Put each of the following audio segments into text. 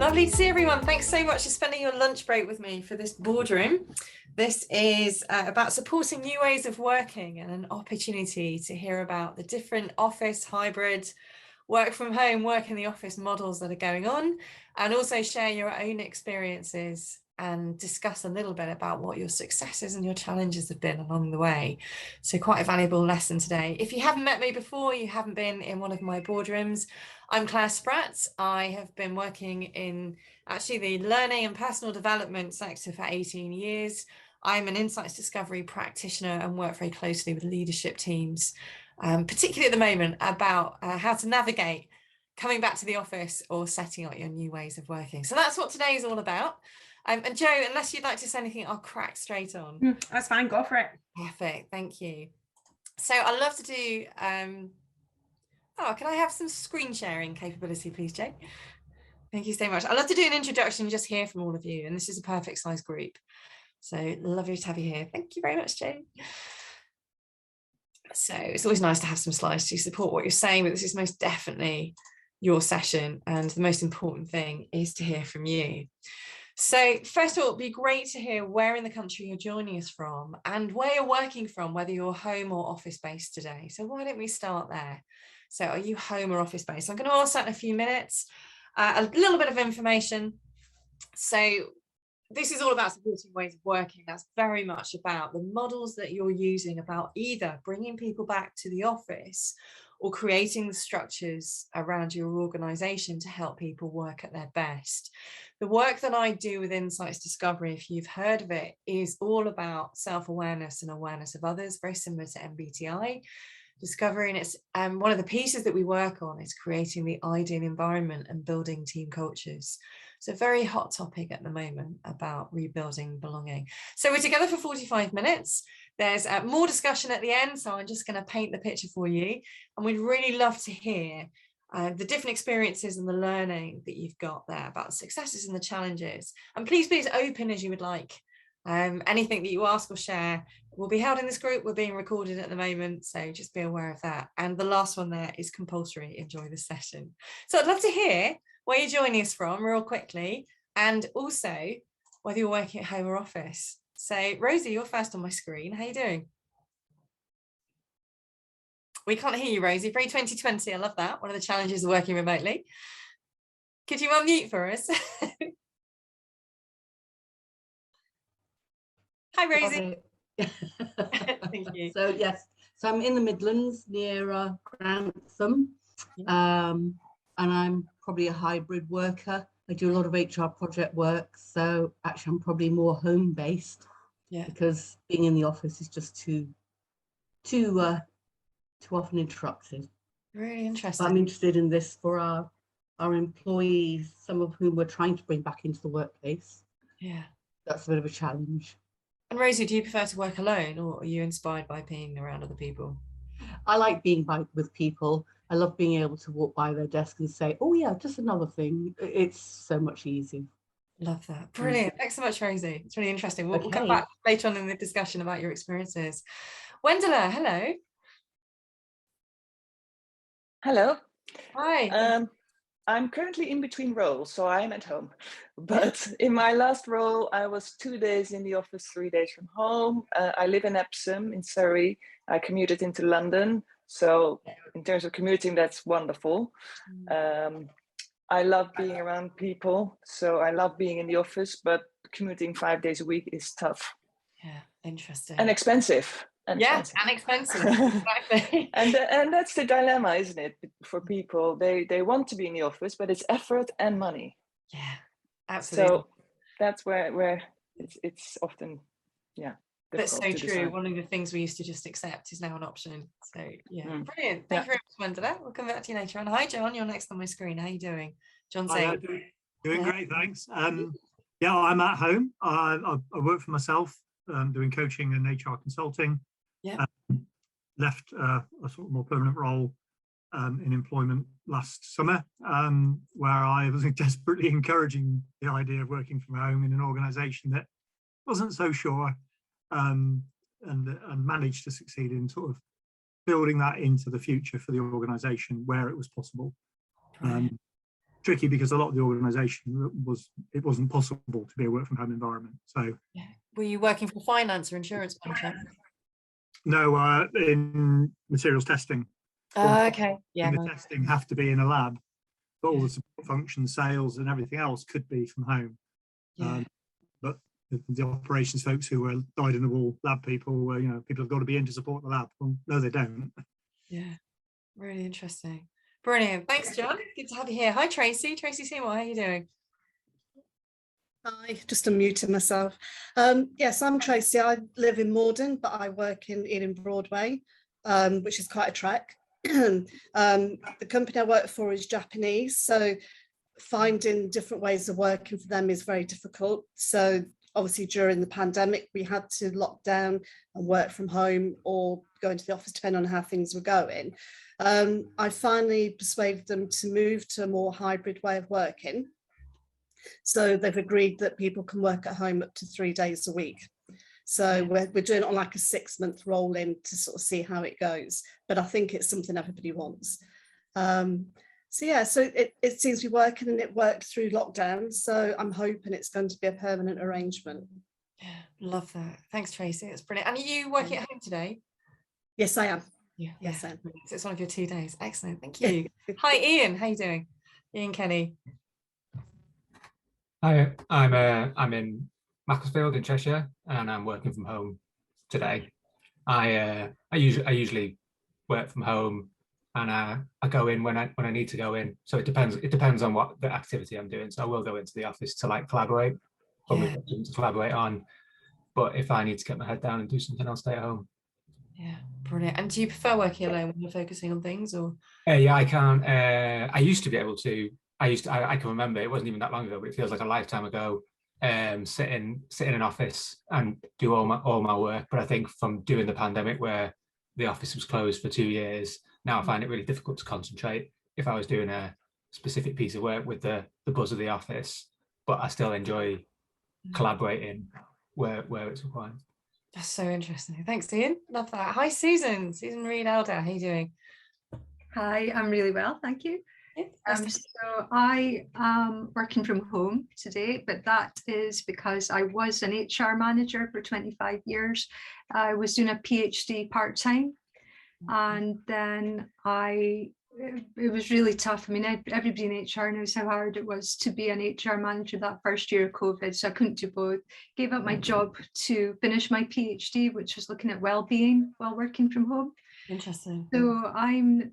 Lovely to see everyone. Thanks so much for spending your lunch break with me for this boardroom. This is about supporting new ways of working and an opportunity to hear about the different office, hybrid, work from home, work in the office models that are going on, and also share your own experiences and discuss a little bit about what your successes and your challenges have been along the way. So quite a valuable lesson today. If you haven't met me before, you haven't been in one of my boardrooms, I'm Clare Spratt. I have been working in actually the learning and personal development sector for 18 years. I'm an insights discovery practitioner and work very closely with leadership teams, particularly at the moment about how to navigate coming back to the office or setting up your new ways of working. So that's what today is all about. And Jo, unless you'd like to say anything, I'll crack straight on. That's fine, go for it. Perfect, thank you. So I'd love to do, can I have some screen sharing capability, please, Jo? Thank you so much. I'd love to do an introduction and just hear from all of you. And this is a perfect size group. So lovely to have you here. Thank you very much, Jo. So it's always nice to have some slides to support what you're saying, but this is most definitely your session. And the most important thing is to hear from you. So first of all, it'd be great to hear where in the country you're joining us from and where you're working from, whether you're home or office based today. So why don't we start there? So are you home or office based? I'm going to ask that in a few minutes. A little bit of information. So this is all about supporting ways of working. That's very much about the models that you're using, about either bringing people back to the office or creating the structures around your organization to help people work at their best. The work that I do with Insights Discovery, if you've heard of it, is all about self-awareness and awareness of others, very similar to MBTI. Discovery, and it's one of the pieces that we work on is creating the ideal environment and building team cultures. So a very hot topic at the moment about rebuilding belonging. So we're together for 45 minutes. There's more discussion at the end, so I'm just going to paint the picture for you. And we'd really love to hear the different experiences and the learning that you've got there about the successes and the challenges. And please be as open as you would like. Anything that you ask or share will be held in this group. We're being recorded at the moment, so just be aware of that. And the last one there is compulsory. Enjoy the session. So I'd love to hear where you're joining us from real quickly, and also whether you're working at home or office. So Rosie, you're first on my screen. How are you doing? We can't hear you, Rosie. Pre-2020, I love that. One of the challenges of working remotely. Could you unmute for us? Hi, Rosie. Thank you. So yes, so I'm in the Midlands near Grantham, and I'm probably a hybrid worker. I do a lot of HR project work, so actually I'm probably more home based, because being in the office is just too often interrupted. Really interesting. I'm interested in this for our employees, some of whom we're trying to bring back into the workplace. Yeah, that's a bit of a challenge. And Rosie, do you prefer to work alone, or are you inspired by being around other people? I like being with people. I love being able to walk by their desk and say, oh yeah, just another thing. It's so much easier. Love that. Brilliant. Thanks so much, Rosie. It's really interesting. We'll come back later on in the discussion about your experiences. Wendela, hello. Hello. Hi. I'm currently in between roles, so I'm at home. But in my last role, I was 2 days in the office, 3 days from home. I live in Epsom in Surrey. I commuted into London. So in terms of commuting, that's wonderful. I love being around people. So I love being in the office, but commuting 5 days a week is tough. Yeah, interesting. And expensive. And expensive. Exactly. and that's the dilemma, isn't it, for people? They want to be in the office, but it's effort and money. Yeah, absolutely. So that's where it's often, that's so true. Decide. One of the things we used to just accept is now an option. So brilliant. Thank you very much, Wendela. We'll come back to you later on. Hi, John. You're next on my screen. How are you doing? John, say. Doing great, thanks. I'm at home. I work for myself, doing coaching and HR consulting. Yeah. Left a sort of more permanent role in employment last summer, where I was desperately encouraging the idea of working from home in an organisation that wasn't so sure, and managed to succeed in sort of building that into the future for the organisation where it was possible. tricky because a lot of the organisation wasn't possible to be a work from home environment. So, yeah. Were you working for finance or insurance by any chance? No, in materials testing. Okay, yeah. And the testing have to be in a lab, but all the support functions, sales, and everything else could be from home. Yeah. But the operations folks who were dyed in the wool lab people were, people have got to be in to support the lab. Well, no, they don't. Yeah, really interesting. Brilliant. Thanks, John. Good to have you here. Hi, Tracy. Tracy Seymour, how are you doing? Hi, just unmuting myself. Yes, I'm Tracy. I live in Morden, but I work in Ealing Broadway, which is quite a trek. The company I work for is Japanese, so finding different ways of working for them is very difficult. So obviously during the pandemic, we had to lock down and work from home or go into the office, depending on how things were going. I finally persuaded them to move to a more hybrid way of working. So they've agreed that people can work at home up to 3 days a week. So we're doing it on like a 6-month roll-in to sort of see how it goes. But I think it's something everybody wants. So it seems to be working, and it worked through lockdown. So I'm hoping it's going to be a permanent arrangement. Yeah, love that. Thanks, Tracy. It's brilliant. And are you working at home today? Yes, I am. Yeah, yes, I am. So it's one of your 2 days. Excellent. Thank you. Hi, Ian. How you doing? Ian Kenny. Hi, I'm in Macclesfield in Cheshire, and I'm working from home today. I usually work from home, and I go in when I need to go in. So it depends on what the activity I'm doing. So I will go into the office to like collaborate when we've got something to collaborate on. But if I need to get my head down and do something, I'll stay at home. Yeah, brilliant. And do you prefer working alone when you're focusing on things, or? Yeah, I can. I used to be able to. I can remember, it wasn't even that long ago, but it feels like a lifetime ago. Sit in an office and do all my work. But I think from doing the pandemic, where the office was closed for 2 years, now I find it really difficult to concentrate if I was doing a specific piece of work with the buzz of the office. But I still enjoy collaborating where it's required. That's so interesting. Thanks, Ian. Love that. Hi, Susan. Susan Reed Elder. How are you doing? Hi, I'm really well, thank you. So I am working from home today, but that is because I was an HR manager for 25 years. I was doing a PhD part-time, and then it was really tough. I mean, everybody in HR knows how hard it was to be an HR manager that first year of COVID, so I couldn't do both. Gave up my job to finish my PhD, which was looking at well-being while working from home. Interesting. So I'm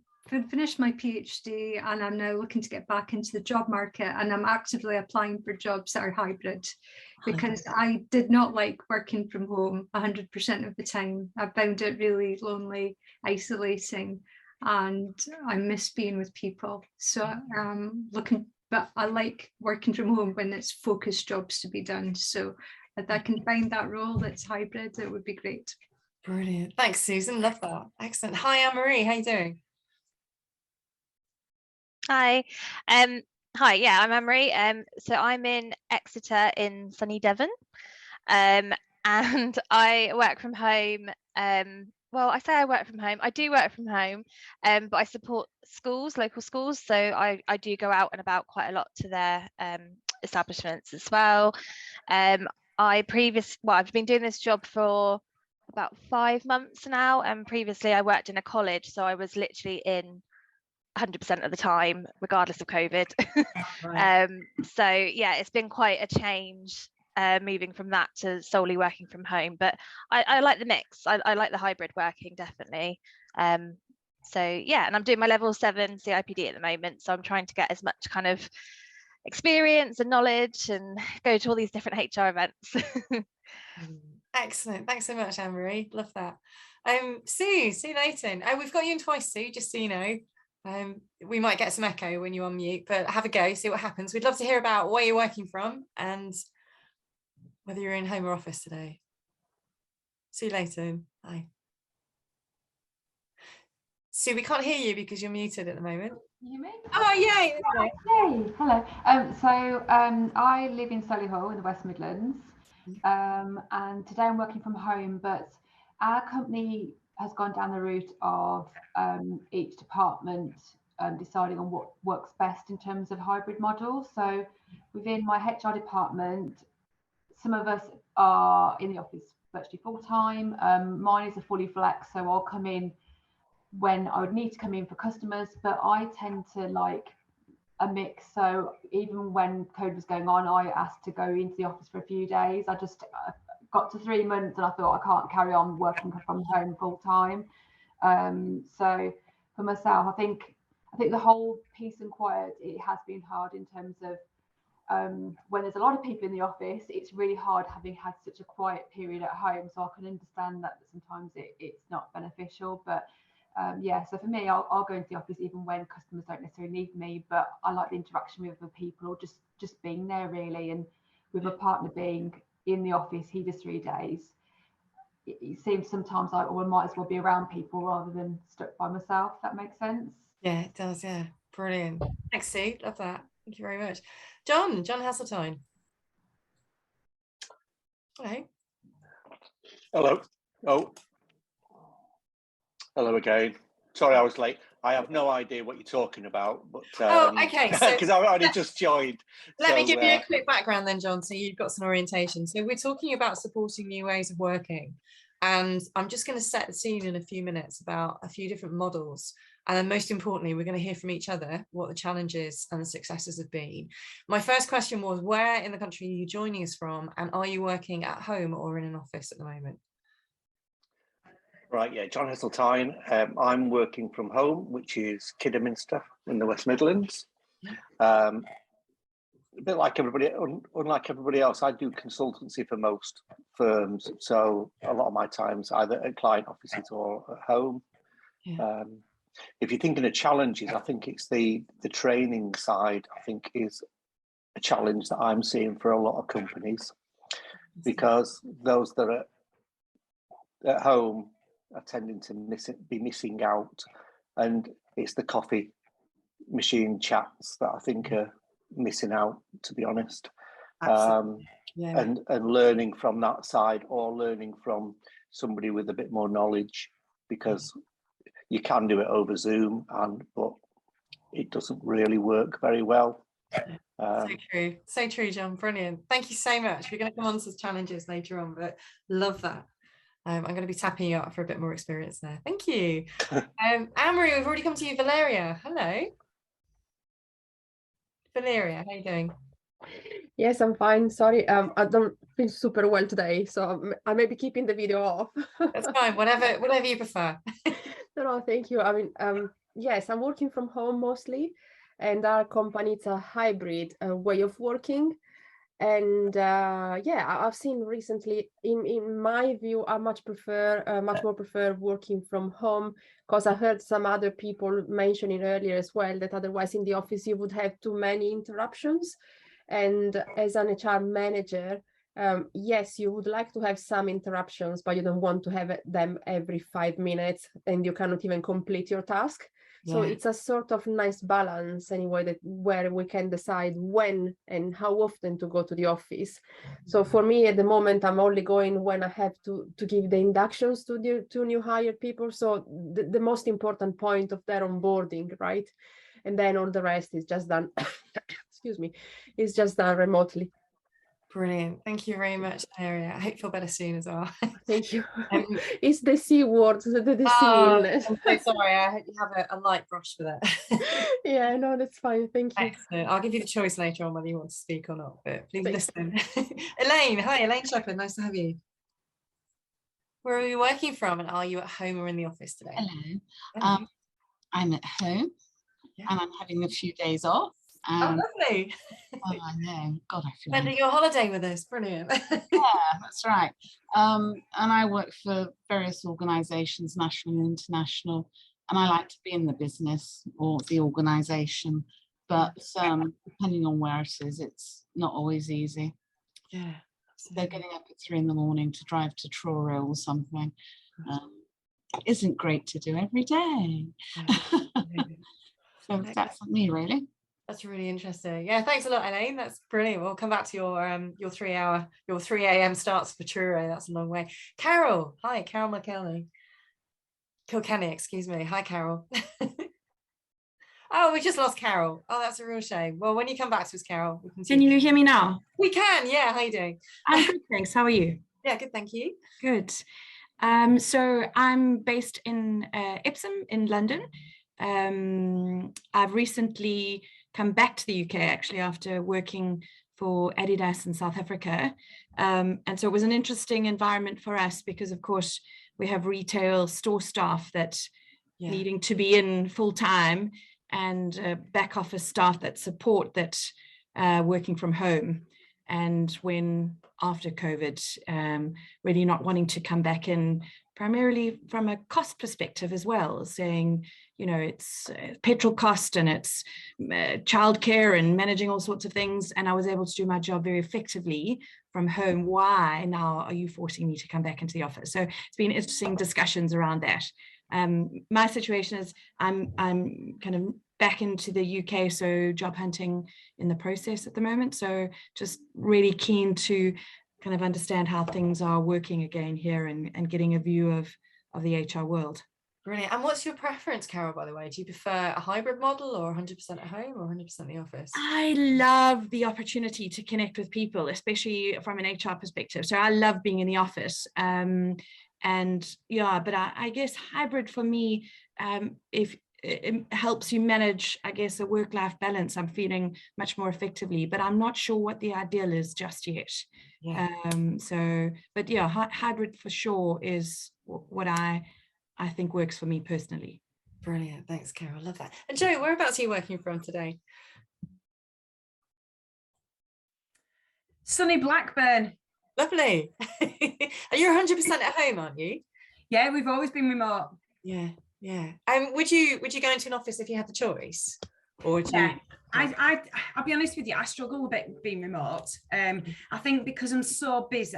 finished my PhD, and I'm now looking to get back into the job market, and I'm actively applying for jobs that are hybrid, because I did not like working from home 100% of the time. I found it really lonely, isolating, and I miss being with people. So but I like working from home when it's focused jobs to be done. So if I can find that role that's hybrid, it would be great. Brilliant. Thanks, Susan. Love that. Excellent. Hi, Anne-Marie. How you doing? Hi. Hi, yeah, I'm Anne-Marie. So I'm in Exeter in sunny Devon, and I work from home. Well, I say I work from home. I do work from home, but I support schools, local schools. So I do go out and about quite a lot to their establishments as well. I've been doing this job for about 5 months now, and previously I worked in a college, so I was literally in 100% of the time, regardless of COVID. Right. So yeah, it's been quite a change moving from that to solely working from home. But I like the mix. I like the hybrid working, definitely. So yeah, and I'm doing my level 7 CIPD at the moment. So I'm trying to get as much kind of experience and knowledge and go to all these different HR events. Excellent. Thanks so much, Anne-Marie. Love that. Sue Layton. We've got you in twice, Sue, just so you know. We might get some echo when you unmute, but have a go, see what happens. We'd love to hear about where you're working from and whether you're in home or office today. See you later. Hi. Sue, we can't hear you because you're muted at the moment. Can you hear me? Oh, yay. Yay. Hello. I live in Solihull in the West Midlands, and today I'm working from home, but our company has gone down the route of each department deciding on what works best in terms of hybrid models. So within my HR department, some of us are in the office virtually full time. Mine is a fully flex, so I'll come in when I would need to come in for customers, but I tend to like a mix. So even when COVID was going on, I asked to go into the office for a few days. I just got to 3 months and I thought I can't carry on working from home full time. So for myself, I think the whole peace and quiet, it has been hard in terms of when there's a lot of people in the office, it's really hard having had such a quiet period at home. So I can understand that sometimes it's not beneficial, but yeah, so for me, I'll go into the office even when customers don't necessarily need me, but I like the interaction with other people or just being there really. And with my partner being in the office, he does 3 days. It seems sometimes like, well, I might as well be around people rather than stuck by myself. If that makes sense. Yeah, it does. Yeah, brilliant. Thanks, Sue. Love that. Thank you very much. John Hasseltine. Hello. Hello. Oh, hello again. Sorry, I was late. I have no idea what you're talking about, but okay, so because I only just joined. Let me give you a quick background then, John, so you've got some orientation. So we're talking about supporting new ways of working, and I'm just going to set the scene in a few minutes about a few different models. And then most importantly, we're going to hear from each other what the challenges and the successes have been. My first question was, where in the country are you joining us from? And are you working at home or in an office at the moment? Right, yeah, John Hasseltine. I'm working from home, which is Kidderminster in the West Midlands. A bit like everybody, unlike everybody else, I do consultancy for most firms. So a lot of my time's either at client offices or at home. Yeah. If you're thinking of challenges, I think it's the training side, I think, is a challenge that I'm seeing for a lot of companies, because those that are at home are tending to be missing out, and it's the coffee machine chats that I think are missing out, to be honest. Yeah. And learning from that side, or learning from somebody with a bit more knowledge, because you can do it over Zoom, but it doesn't really work very well. So true, John. Brilliant. Thank you so much. We're going to come on to challenges later on, but love that. I'm going to be tapping you up for a bit more experience there. Thank you. Anne-Marie, we've already come to you. Valeria, hello. Valeria, how are you doing? Yes, I'm fine. Sorry, I don't feel super well today, so I may be keeping the video off. That's fine. Whatever you prefer. No, thank you. I mean, yes, I'm working from home mostly, and our company, it's a hybrid way of working. And yeah, I've seen recently, in my view, I much more prefer working from home, because I heard some other people mentioning earlier as well that otherwise in the office you would have too many interruptions. And as an HR manager, yes, you would like to have some interruptions, but you don't want to have them every 5 minutes and you cannot even complete your task. So it's a sort of nice balance anyway, where we can decide when and how often to go to the office. So for me at the moment, I'm only going when I have to give the inductions to new hired people. So the most important point of their onboarding, right? And then all the rest is just done, excuse me, is just done remotely. Brilliant. Thank you very much, Valeria. I hope you feel better soon as well. Thank you. It's the C word, the C illness. I'm so sorry. I hope you have a light brush for that. Yeah, no, that's fine. Thank you. Excellent. I'll give you the choice later on whether you want to speak or not, but please listen. Elaine, hi, Elaine Shepherd. Nice to have you. Where are you working from, and are you at home or in the office today? Hello. I'm at home, and I'm having a few days off. Oh, lovely. Oh, I know. God, I feel spending your holiday with us. Brilliant. Yeah, that's right. And I work for various organisations, national and international, and I like to be in the business or the organisation, but depending on where it is, it's not always easy. Yeah. They're getting up at 3 a.m. to drive to Truro or something. Isn't great to do every day. So that's me, really. That's really interesting. Yeah, thanks a lot, Elaine. That's brilliant. We'll come back to your 3 a.m. starts for Truro. That's a long way. Carol, hi, Carol Kilkenny, excuse me. Hi, Carol. Oh, we just lost Carol. Oh, that's a real shame. Well, when you come back to us, Carol, we can see. Can you hear me now? We can, yeah. How you doing? I'm good, thanks. How are you? Yeah, good, thank you. Good. So I'm based in Epsom in London. I've recently come back to the UK actually after working for Adidas in South Africa. And so it was an interesting environment for us because of course we have retail store staff that needing to be in full time and back office staff that support that working from home. And when after COVID, really not wanting to come back in, primarily from a cost perspective as well, saying, you know, it's petrol cost and it's childcare and managing all sorts of things. And I was able to do my job very effectively from home. Why now are you forcing me to come back into the office? So it's been interesting discussions around that. My situation is I'm kind of back into the UK, so job hunting in the process at the moment. So just really keen to kind of understand how things are working again here and getting a view of the HR world. Brilliant. And what's your preference, Carol, by the way? Do you prefer a hybrid model or 100% at home or 100% in the office? I love the opportunity to connect with people, especially from an HR perspective. So I love being in the office. And yeah, but I guess hybrid for me, if it helps you manage, I guess, a work-life balance, I'm feeling much more effectively, but I'm not sure what the ideal is just yet. Yeah. But yeah, hybrid for sure is what I think works for me personally. Brilliant. Thanks, Carol. Love that. And Joe, whereabouts are you working from today? Sunny Blackburn. Lovely. Are you 100% at home, aren't you? Yeah, we've always been remote. Yeah, yeah. Would you go into an office if you had the choice? Or would you? I'll be honest with you, I struggle a bit being remote. I think because I'm so busy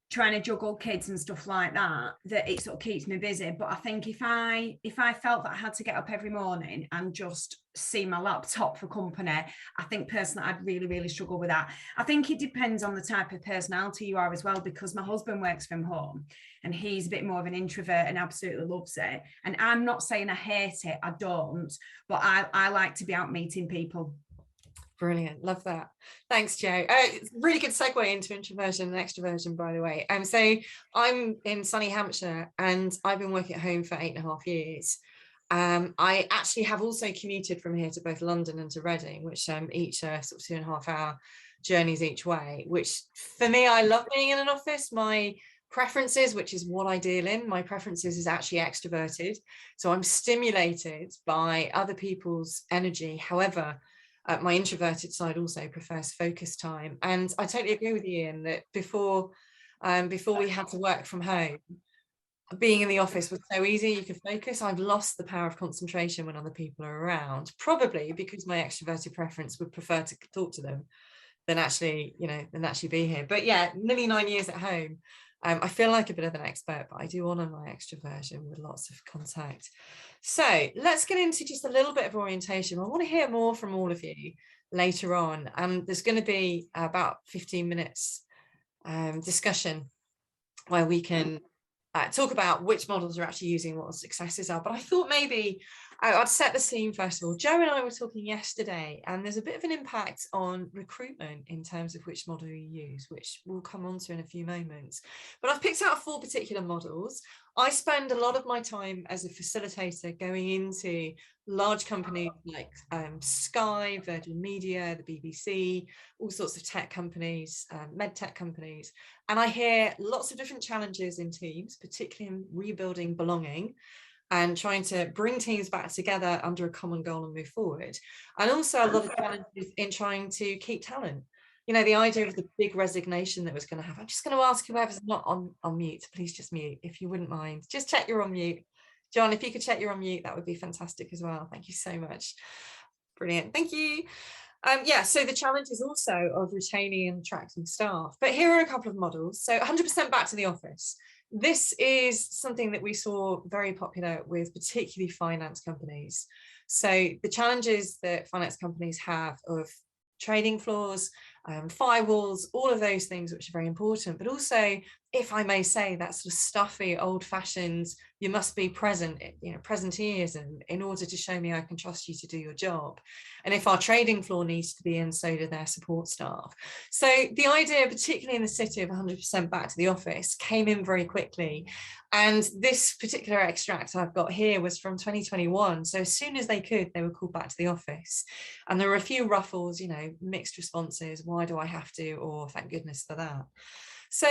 trying to juggle kids and stuff like that it sort of keeps me busy. But I think if I felt that I had to get up every morning and just see my laptop for company, I think personally I'd really, really struggle with that. I think it depends on the type of personality you are as well, because my husband works from home and he's a bit more of an introvert and absolutely loves it. And I'm not saying I hate it, I don't, but I like to be out meeting people. Brilliant. Love that. Thanks, Joe. Really good segue into introversion and extroversion, by the way. So I'm in sunny Hampshire and I've been working at home for 8.5 years. I actually have also commuted from here to both London and to Reading, which each are sort of 2.5 hour journeys each way, which for me, I love being in an office. My preferences, which is what I deal in, my preferences is actually extroverted. So I'm stimulated by other people's energy. However, my introverted side also prefers focus time. And I totally agree with you, Ian, that before we had to work from home, being in the office was so easy, you could focus. I've lost the power of concentration when other people are around, probably because my extroverted preference would prefer to talk to them than actually be here. But yeah, nearly 9 years at home. I feel like a bit of an expert, but I do honour my extroversion with lots of contact. So let's get into just a little bit of orientation. I want to hear more from all of you later on. There's going to be about 15 minutes discussion where we can talk about which models are actually using, what the successes are. But I thought maybe I'd set the scene first of all. Joe and I were talking yesterday, and there's a bit of an impact on recruitment in terms of which model you use, which we'll come on to in a few moments. But I've picked out 4 particular models. I spend a lot of my time as a facilitator going into large companies like Sky, Virgin Media, the BBC, all sorts of tech companies, med tech companies. And I hear lots of different challenges in teams, particularly in rebuilding belonging and trying to bring teams back together under a common goal and move forward. And also a lot of challenges in trying to keep talent. You know, the idea of the big resignation that was going to happen. I'm just going to ask whoever's not on mute, please just mute, if you wouldn't mind. Just check you're on mute. John, if you could check you're on mute, that would be fantastic as well. Thank you so much. Brilliant. Thank you. Yeah, so the challenge is also of retaining and attracting staff. But here are a couple of models. So 100% back to the office. This is something that we saw very popular with particularly finance companies. So the challenges that finance companies have of trading floors firewalls, all of those things which are very important, but also, if I may say, that sort of stuffy, old-fashioned, you must be present, presenteeism in order to show me I can trust you to do your job. And if our trading floor needs to be in, so do their support staff. So the idea, particularly in the city, of 100% back to the office came in very quickly. And this particular extract I've got here was from 2021. So as soon as they could, they were called back to the office. And there were a few ruffles, mixed responses. Why do I have to? Or thank goodness for that. So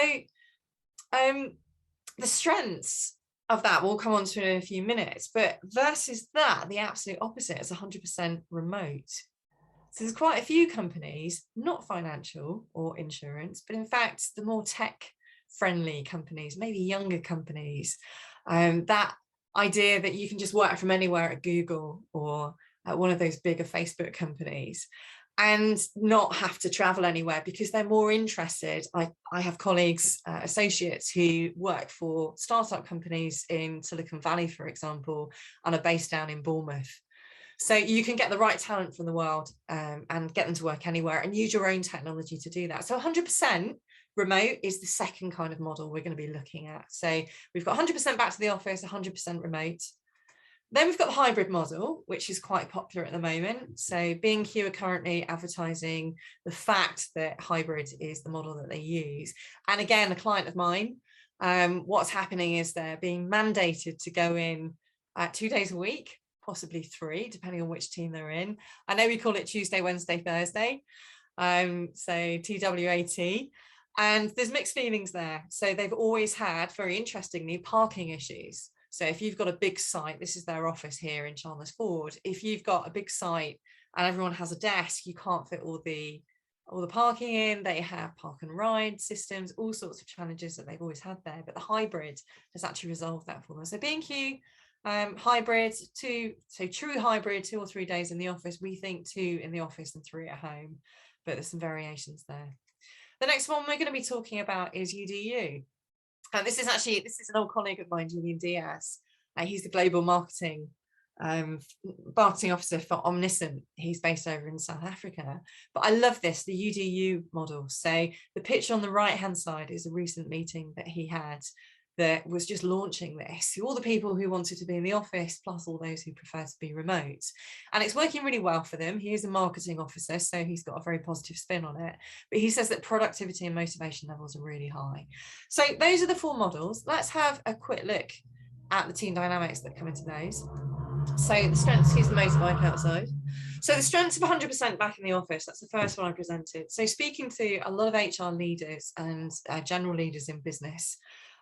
the strengths of that we'll come on to in a few minutes, but versus that, the absolute opposite is 100% remote. So there's quite a few companies, not financial or insurance, but in fact, the more tech friendly companies, maybe younger companies, that idea that you can just work from anywhere at Google or at one of those bigger Facebook companies and not have to travel anywhere because they're more interested. I have colleagues, associates who work for startup companies in Silicon Valley, for example, and are based down in Bournemouth. So you can get the right talent from the world and get them to work anywhere and use your own technology to do that. So 100% remote is the second kind of model we're going to be looking at. So we've got 100% back to the office, 100% remote. Then we've got the hybrid model, which is quite popular at the moment. So B&Q are currently advertising the fact that hybrid is the model that they use. And again, a client of mine, what's happening is they're being mandated to go in 2 days a week, possibly 3, depending on which team they're in. I know we call it Tuesday, Wednesday, Thursday. So TWAT. And there's mixed feelings there. So they've always had, very interestingly, parking issues. So if you've got a big site, this is their office here in Chandler's Ford. If you've got a big site and everyone has a desk, you can't fit all the parking in. They have park and ride systems, all sorts of challenges that they've always had there. But the hybrid has actually resolved that for them. So B&Q hybrid, true hybrid, 2 or 3 days in the office. We think 2 in the office and 3 at home, but there's some variations there. The next one we're going to be talking about is UDU. This is an old colleague of mine, Julian Diaz. He's the global marketing officer for Omniscient. He's based over in South Africa. But I love this, the UDU model. So the picture on the right-hand side is a recent meeting that he had that was just launching this. All the people who wanted to be in the office, plus all those who prefer to be remote. And it's working really well for them. He is a marketing officer, so he's got a very positive spin on it. But he says that productivity and motivation levels are really high. So those are the 4 models. Let's have a quick look at the team dynamics that come into those. So the strengths, here's the motorbike outside. So the strengths of 100% back in the office, that's the first one I presented. So speaking to a lot of HR leaders and general leaders in business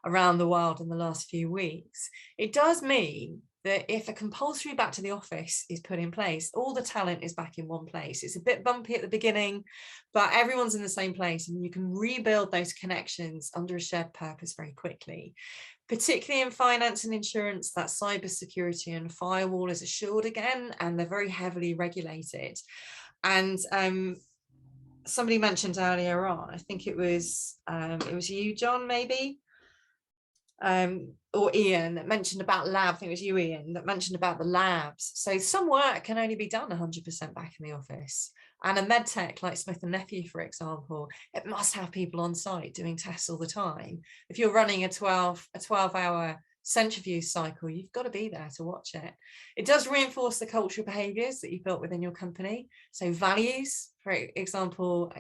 around the world in the last few weeks, it does mean that if a compulsory back to the office is put in place, all the talent is back in one place. It's a bit bumpy at the beginning, but everyone's in the same place and you can rebuild those connections under a shared purpose very quickly. Particularly in finance and insurance, that cybersecurity and firewall is assured again, and they're very heavily regulated. And somebody mentioned earlier on, I think it was you, John, maybe, or Ian, that mentioned about lab. I think it was you, Ian, that mentioned about the labs. So some work can only be done 100% back in the office. And a med tech like Smith & Nephew, for example, it must have people on site doing tests all the time. If you're running a 12-hour centrifuge cycle, you've got to be there to watch it. It does reinforce the cultural behaviors that you've built within your company. So values, for example,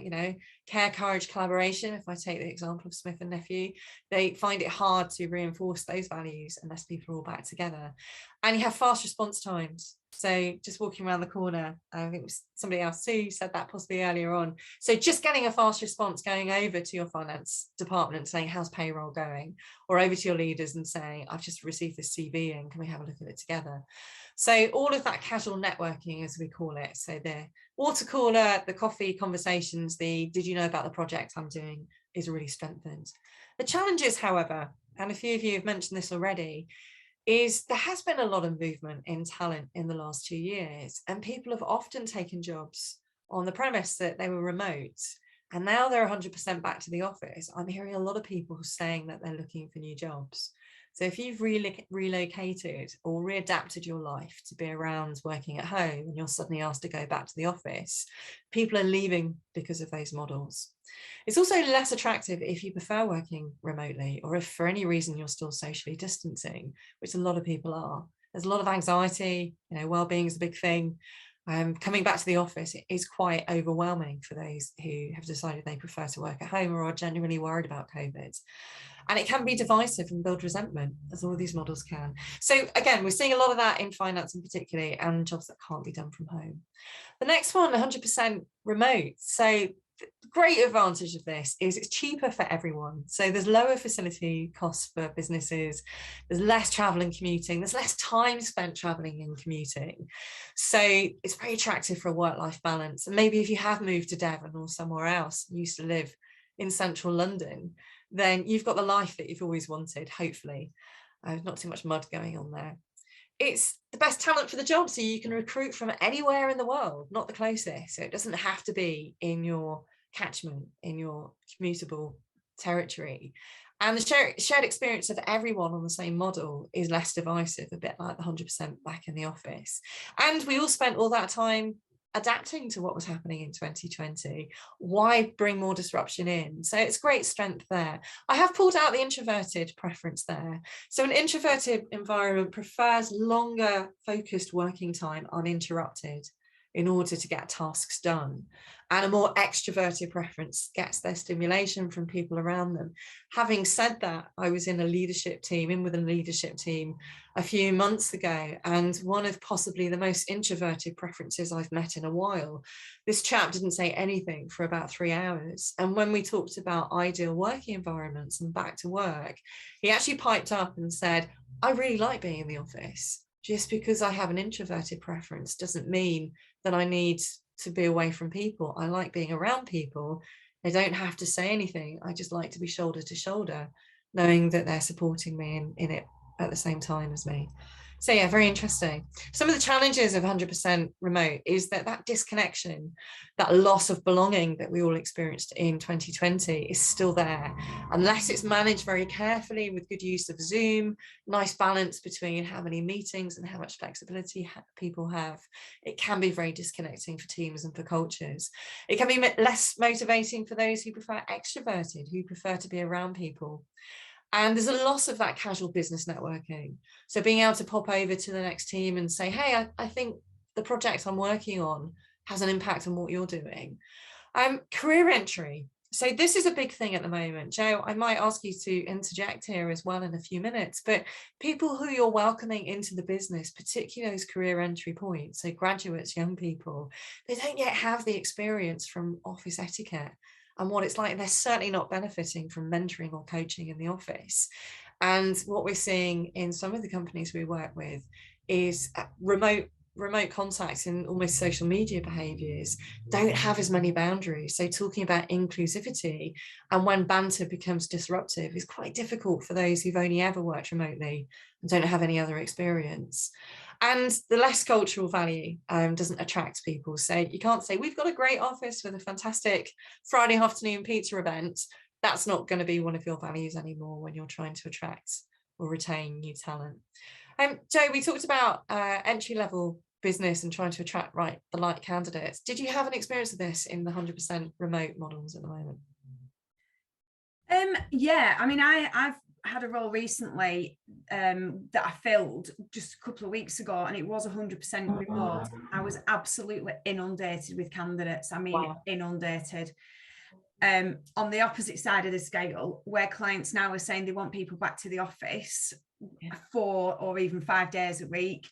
care, courage, collaboration. If I take the example of Smith & Nephew, they find it hard to reinforce those values unless people are all back together. And you have fast response times. So just walking around the corner, I think it was somebody else who said that possibly earlier on. So just getting a fast response, going over to your finance department saying, how's payroll going? Or over to your leaders and saying, I've just received this CV and can we have a look at it together? So all of that casual networking, as we call it. So the water cooler, the coffee conversations, the did you know about the project I'm doing is really strengthened. The challenges, however, and a few of you have mentioned this already, is there has been a lot of movement in talent in the last 2 years, and people have often taken jobs on the premise that they were remote, and now they're 100% back to the office. I'm hearing a lot of people saying that they're looking for new jobs. So if you've relocated or readapted your life to be around working at home and you're suddenly asked to go back to the office, people are leaving because of those models. It's also less attractive if you prefer working remotely, or if for any reason you're still socially distancing, which a lot of people are. There's a lot of anxiety, well-being is a big thing. Coming back to the office is quite overwhelming for those who have decided they prefer to work at home or are genuinely worried about COVID. And it can be divisive and build resentment, as all of these models can. So again, we're seeing a lot of that in finance in particular, and jobs that can't be done from home. The next one, 100% remote. So the great advantage of this is it's cheaper for everyone. So there's lower facility costs for businesses, there's less travel and commuting, there's less time spent traveling and commuting. So it's very attractive for a work-life balance. And maybe if you have moved to Devon or somewhere else, used to live in central London, then you've got the life that you've always wanted, hopefully. Not too much mud going on there. It's the best talent for the job, so you can recruit from anywhere in the world, not the closest. So it doesn't have to be in your catchment, in your commutable territory. And the shared experience of everyone on the same model is less divisive, a bit like the 100% back in the office. And we all spent all that time adapting to what was happening in 2020. Why bring more disruption in? So it's great strength there. I have pulled out the introverted preference there. So an introverted environment prefers longer focused working time uninterrupted in order to get tasks done. And a more extroverted preference gets their stimulation from people around them. Having said that, I was in with a leadership team a few months ago, and one of possibly the most introverted preferences I've met in a while. This chap didn't say anything for about 3 hours. And when we talked about ideal working environments and back to work, he actually piped up and said, I really like being in the office. Just because I have an introverted preference doesn't mean that I need to be away from people. I like being around people. They don't have to say anything. I just like to be shoulder to shoulder, knowing that they're supporting me in it at the same time as me. So yeah, very interesting. Some of the challenges of 100% remote is that disconnection, that loss of belonging that we all experienced in 2020 is still there. Unless it's managed very carefully with good use of Zoom, nice balance between how many meetings and how much flexibility people have, it can be very disconnecting for teams and for cultures. It can be less motivating for those who prefer extroverted, who prefer to be around people. And there's a loss of that casual business networking. So being able to pop over to the next team and say, hey, I think the project I'm working on has an impact on what you're doing. Career entry. So this is a big thing at the moment. Jo, I might ask you to interject here as well in a few minutes, but people who you're welcoming into the business, particularly those career entry points, so graduates, young people, they don't yet have the experience from office etiquette and what it's like. They're certainly not benefiting from mentoring or coaching in the office. And what we're seeing in some of the companies we work with is remote contacts and almost social media behaviors don't have as many boundaries. So talking about inclusivity and when banter becomes disruptive is quite difficult for those who've only ever worked remotely and don't have any other experience. And the less cultural value doesn't attract people. So you can't say, we've got a great office with a fantastic Friday afternoon pizza event. That's not going to be one of your values anymore when you're trying to attract or retain new talent. Jo, we talked about entry-level business and trying to attract the right candidates. Did you have an experience of this in the 100% remote models at the moment? Yeah, I mean, I've had a role recently that I filled just a couple of weeks ago, and it was 100% remote. I was absolutely inundated with candidates. I mean, wow. Inundated. On the opposite side of the scale, where clients now are saying they want people back to the office 4 or even 5 days a week,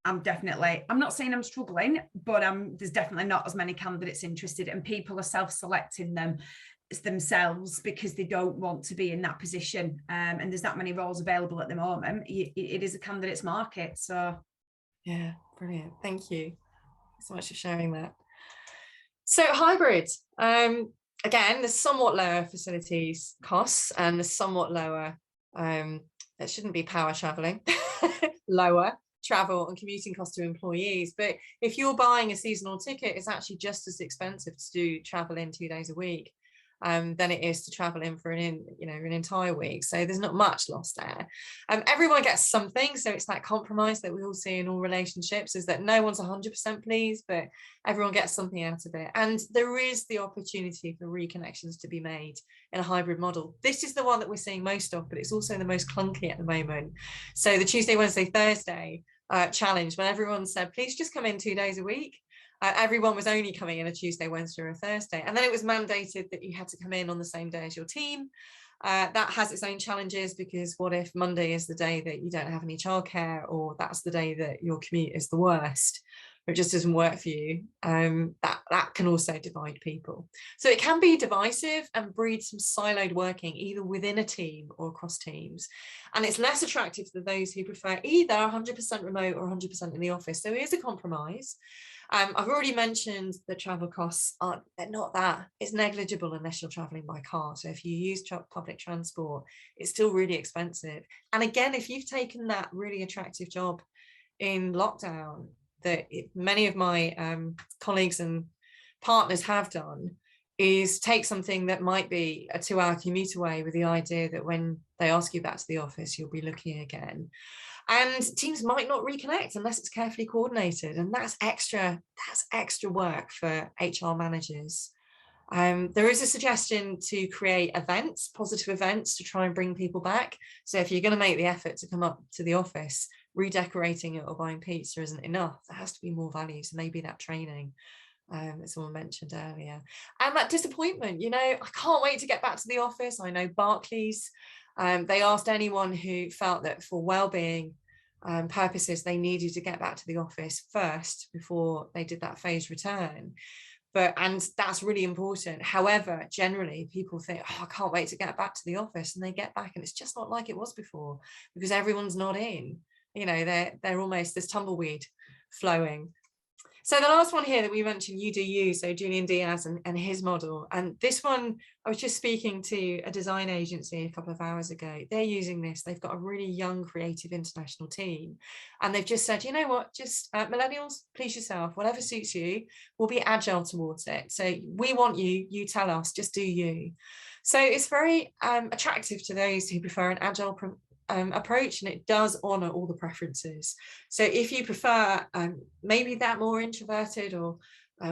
I'm not saying I'm struggling, but there's definitely not as many candidates interested, and people are self-selecting them themselves because they don't want to be in that position. And there's that many roles available at the moment. It is a candidate's market. So yeah, brilliant. Thank you so much for sharing that. So hybrid, again, there's somewhat lower facilities costs and there's somewhat lower, that shouldn't be power traveling, lower travel and commuting costs to employees. But if you're buying a seasonal ticket, it's actually just as expensive to do travel in 2 days a week. than it is to travel in for an entire week. So there's not much lost there. Everyone gets something, so it's that compromise that we all see in all relationships, is that no one's 100% pleased, but everyone gets something out of it. And there is the opportunity for reconnections to be made in a hybrid model. This is the one that we're seeing most of, but it's also the most clunky at the moment. So the Tuesday, Wednesday, Thursday challenge, when everyone said, please just come in 2 days a week, everyone was only coming in a Tuesday, Wednesday, or a Thursday. And then it was mandated that you had to come in on the same day as your team. That has its own challenges, because what if Monday is the day that you don't have any childcare, or that's the day that your commute is the worst, or it just doesn't work for you? That can also divide people. So it can be divisive and breed some siloed working, either within a team or across teams. And it's less attractive to those who prefer either 100% remote or 100% in the office. So it is a compromise. I've already mentioned the travel costs they're not that. It's negligible unless you're traveling by car. So if you use public transport, it's still really expensive. And again, if you've taken that really attractive job in lockdown, that many of my colleagues and partners have done, is take something that might be a 2-hour commute away, with the idea that when they ask you back to the office, you'll be looking again. And teams might not reconnect unless it's carefully coordinated, and that's extra work for HR managers. There is a suggestion to create events, positive events, to try and bring people back. So if you're going to make the effort to come up to the office, redecorating it or buying pizza isn't enough. There has to be more value. So maybe that training that someone mentioned earlier. And that disappointment, I can't wait to get back to the office. I know Barclays, they asked anyone who felt that for well-being purposes, they needed to get back to the office first before they did that phased return. And that's really important. However, generally people think, I can't wait to get back to the office, and they get back and it's just not like it was before, because everyone's not in. They're almost, there's tumbleweed flowing. So the last one here that we mentioned, You Do You, so Julian Diaz and his model. And this one, I was just speaking to a design agency a couple of hours ago. They're using this. They've got a really young, creative international team. And they've just said, you know what, just millennials, please yourself, whatever suits you, we'll be agile towards it. So we want you, you tell us, just do you. So it's very attractive to those who prefer an agile approach, and it does honor all the preferences. So if you prefer maybe that more introverted or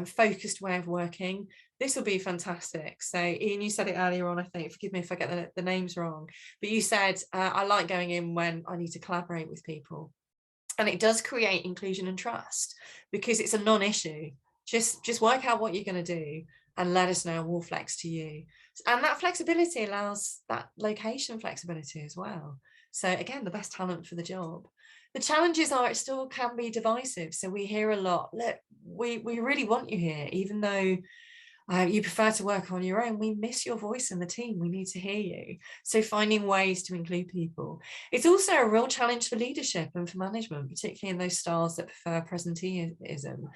focused way of working, this will be fantastic. So Ian, you said it earlier on, I think, forgive me if I get the names wrong, but you said I like going in when I need to collaborate with people. And it does create inclusion and trust, because it's a non-issue. Just work out what you're going to do and let us know, we'll flex to you. And that flexibility allows that location flexibility as well. So again, the best talent for the job. The challenges are it still can be divisive. So we hear a lot, look, we really want you here, even though you prefer to work on your own. We miss your voice in the team. We need to hear you. So finding ways to include people. It's also a real challenge for leadership and for management, particularly in those styles that prefer presenteeism,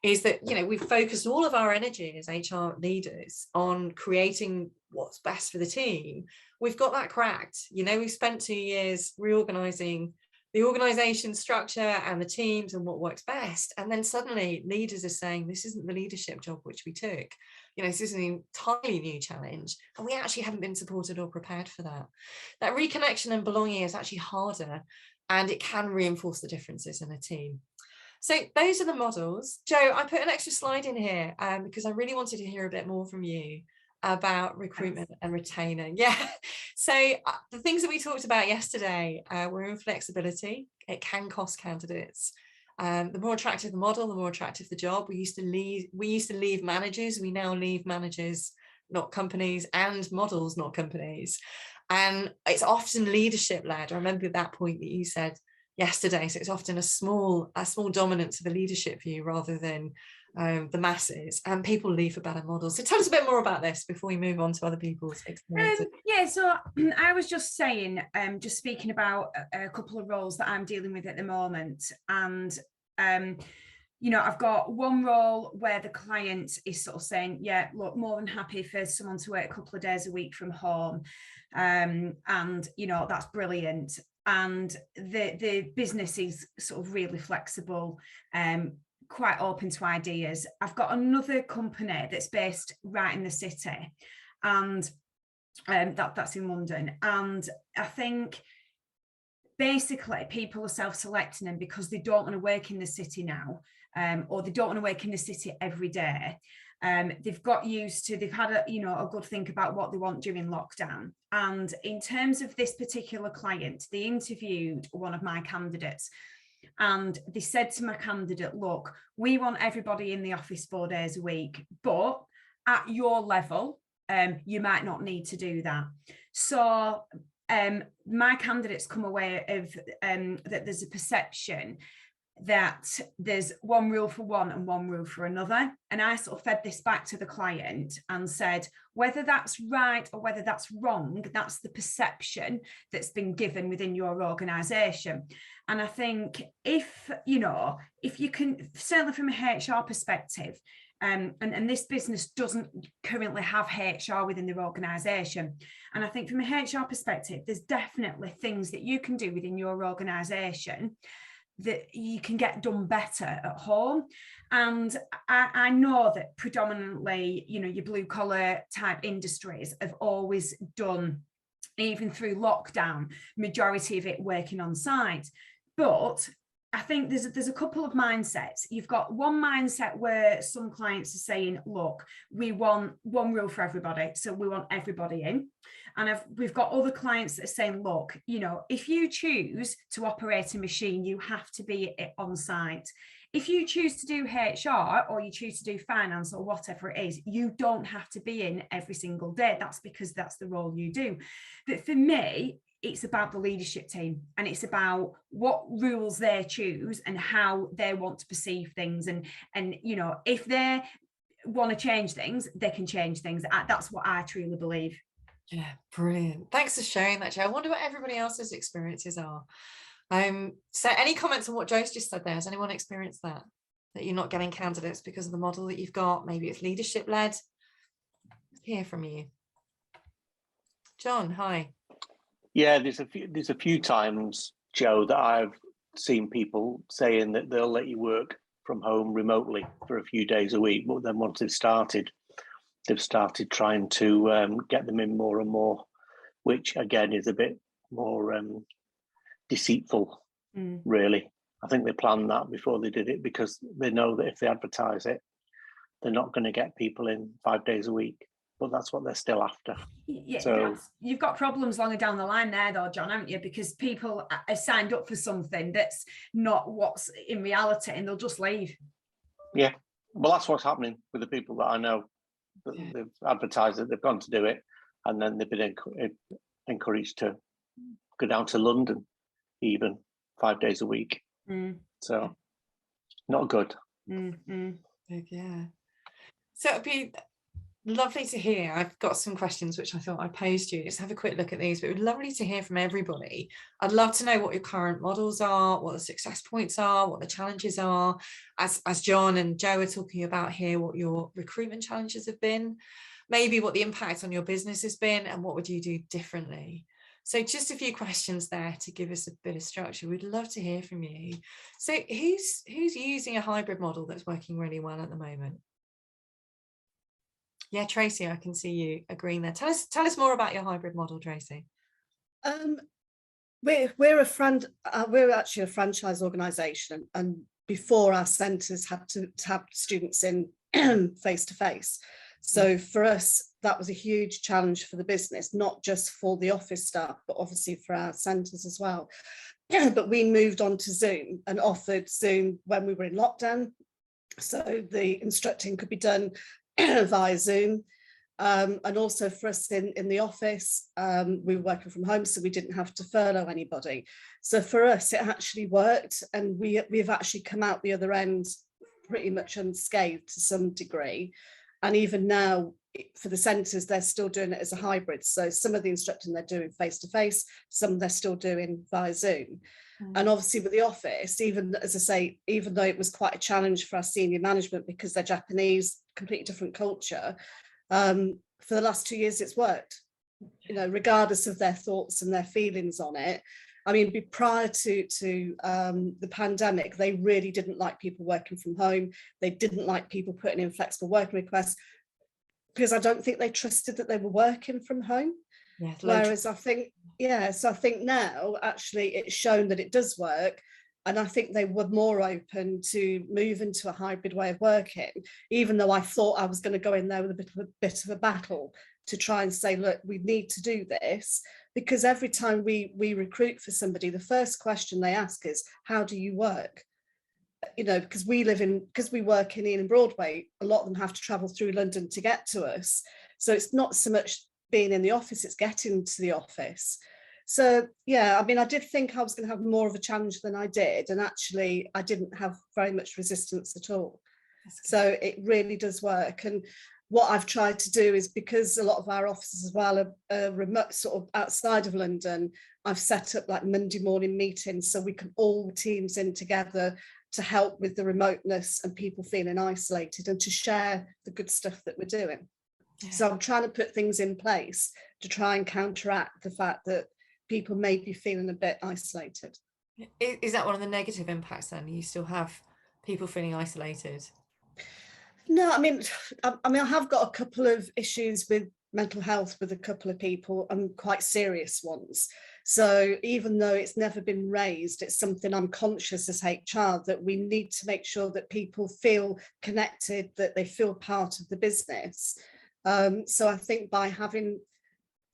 is that, we've focused all of our energy as HR leaders on creating what's best for the team. We've got that cracked. We've spent 2 years reorganizing the organization structure and the teams and what works best. And then suddenly leaders are saying, this isn't the leadership job which we took. This is an entirely new challenge. And we actually haven't been supported or prepared for that. That reconnection and belonging is actually harder, and it can reinforce the differences in a team. So those are the models. Joe, I put an extra slide in here because I really wanted to hear a bit more from you about recruitment and retaining. Yeah. So the things that we talked about yesterday were in flexibility. It can cost candidates. The more attractive the model, the more attractive the job. We used to leave managers. We now leave managers, not companies, and models, not companies. And it's often leadership led. I remember that point that you said yesterday. So it's often a small dominance of a leadership view rather than the masses, and people leave for better models. So tell us a bit more about this before we move on to other people's experiences. Yeah, so I was just saying, just speaking about a couple of roles that I'm dealing with at the moment, and I've got one role where the client is sort of saying, yeah, look, more than happy for someone to work a couple of days a week from home, and that's brilliant. And the business is sort of really flexible, quite open to ideas. I've got another company that's based right in the city, and that's in London. And I think basically people are self-selecting them because they don't want to work in the city now, or they don't want to work in the city every day. They've got used to, they've had a good think about what they want during lockdown. And in terms of this particular client, they interviewed one of my candidates, and they said to my candidate, look, we want everybody in the office 4 days a week, but at your level, you might not need to do that. So my candidates come away of that there's a perception that there's one rule for one and one rule for another. And I sort of fed this back to the client and said, whether that's right or whether that's wrong, that's the perception that's been given within your organisation. And I think if you can, certainly from a HR perspective, and this business doesn't currently have HR within their organisation. And I think from a HR perspective, there's definitely things that you can do within your organisation that you can get done better at home. And I know that predominantly, your blue collar type industries have always done, even through lockdown, majority of it working on site. But I think there's a couple of mindsets. You've got one mindset where some clients are saying, look, we want one rule for everybody, so we want everybody in. And we've got other clients that are saying, look, if you choose to operate a machine, you have to be on site. If you choose to do HR or you choose to do finance or whatever it is, you don't have to be in every single day. That's because that's the role you do. But for me, it's about the leadership team, and it's about what rules they choose and how they want to perceive things. And if they want to change things, they can change things. That's what I truly believe. Yeah, brilliant. Thanks for sharing that, Jo. I wonder what everybody else's experiences are. So any comments on what Jo's just said there? Has anyone experienced that you're not getting candidates because of the model that you've got? Maybe it's leadership led. Hear from you. John, hi. Yeah, there's a few times, Jo, that I've seen people saying that they'll let you work from home remotely for a few days a week, but then once they've started trying to get them in more and more, which again is a bit more deceitful, really. I think they planned that before they did it, because they know that if they advertise it, they're not going to get people in 5 days a week. But that's what they're still after. Yeah, so you've got problems longer down the line there, though, John, haven't you? Because people are signed up for something that's not what's in reality, and they'll just leave. Yeah, well, that's what's happening with the people that I know. They've advertised that they've gone to do it, and then they've been encouraged to go down to London, even 5 days a week. So, not good. Yeah. So it'd be lovely to hear. I've got some questions which I thought I'd pose to you. Just have a quick look at these, but it would be lovely to hear from everybody. I'd love to know what your current models are, what the success points are, what the challenges are. As John and Jo are talking about here, what your recruitment challenges have been, maybe what the impact on your business has been, and what would you do differently. So just a few questions there to give us a bit of structure. We'd love to hear from you. So who's using a hybrid model that's working really well at the moment? Yeah, Tracy, I can see you agreeing there. Tell us more about your hybrid model, Tracy. We're actually a franchise organisation, and before our centres had to have students in face to face. So for us, that was a huge challenge for the business, not just for the office staff, but obviously for our centres as well. But we moved on to Zoom and offered Zoom when we were in lockdown, so the instructing could be done via Zoom. And also for us in the office, we were working from home, so we didn't have to furlough anybody. So for us, it actually worked, and we've actually come out the other end pretty much unscathed to some degree. And even now, for the centres, they're still doing it as a hybrid. So some of the instructing they're doing face-to-face, some they're still doing via Zoom. And obviously with the office, even, as I say, even though it was quite a challenge for our senior management because they're Japanese, completely different culture, for the last 2 years it's worked, regardless of their thoughts and their feelings on it. I mean, prior to the pandemic, they really didn't like people working from home. They didn't like people putting in flexible working requests. because I don't think they trusted that they were working from home. Yeah, whereas I think, so I think now actually it's shown that it does work. And I think they were more open to move into a hybrid way of working, even though I thought I was going to go in there with a bit of a battle to try and say, look, we need to do this, because every time we recruit for somebody, the first question they ask is, how do you work? You know, because we work in Ealing Broadway, a lot of them have to travel through London to get to us. So it's not so much being in the office, it's getting to the office. So yeah, I mean, I did think I was going to have more of a challenge than I did, and actually I didn't have very much resistance at all. So it really does work. And what I've tried to do is, because a lot of our offices as well are remote, sort of outside of London, I've set up like Monday morning meetings so we can all teams in together to help with the remoteness and people feeling isolated, and to share the good stuff that we're doing. Yeah. So I'm trying to put things in place to try and counteract the fact that people may be feeling a bit isolated. Is that one of the negative impacts then? You still have people feeling isolated? No, I mean, I have got a couple of issues with mental health with a couple of people, and quite serious ones. So even though it's never been raised, it's something I'm conscious as HR that we need to make sure that people feel connected, that they feel part of the business. So I think by having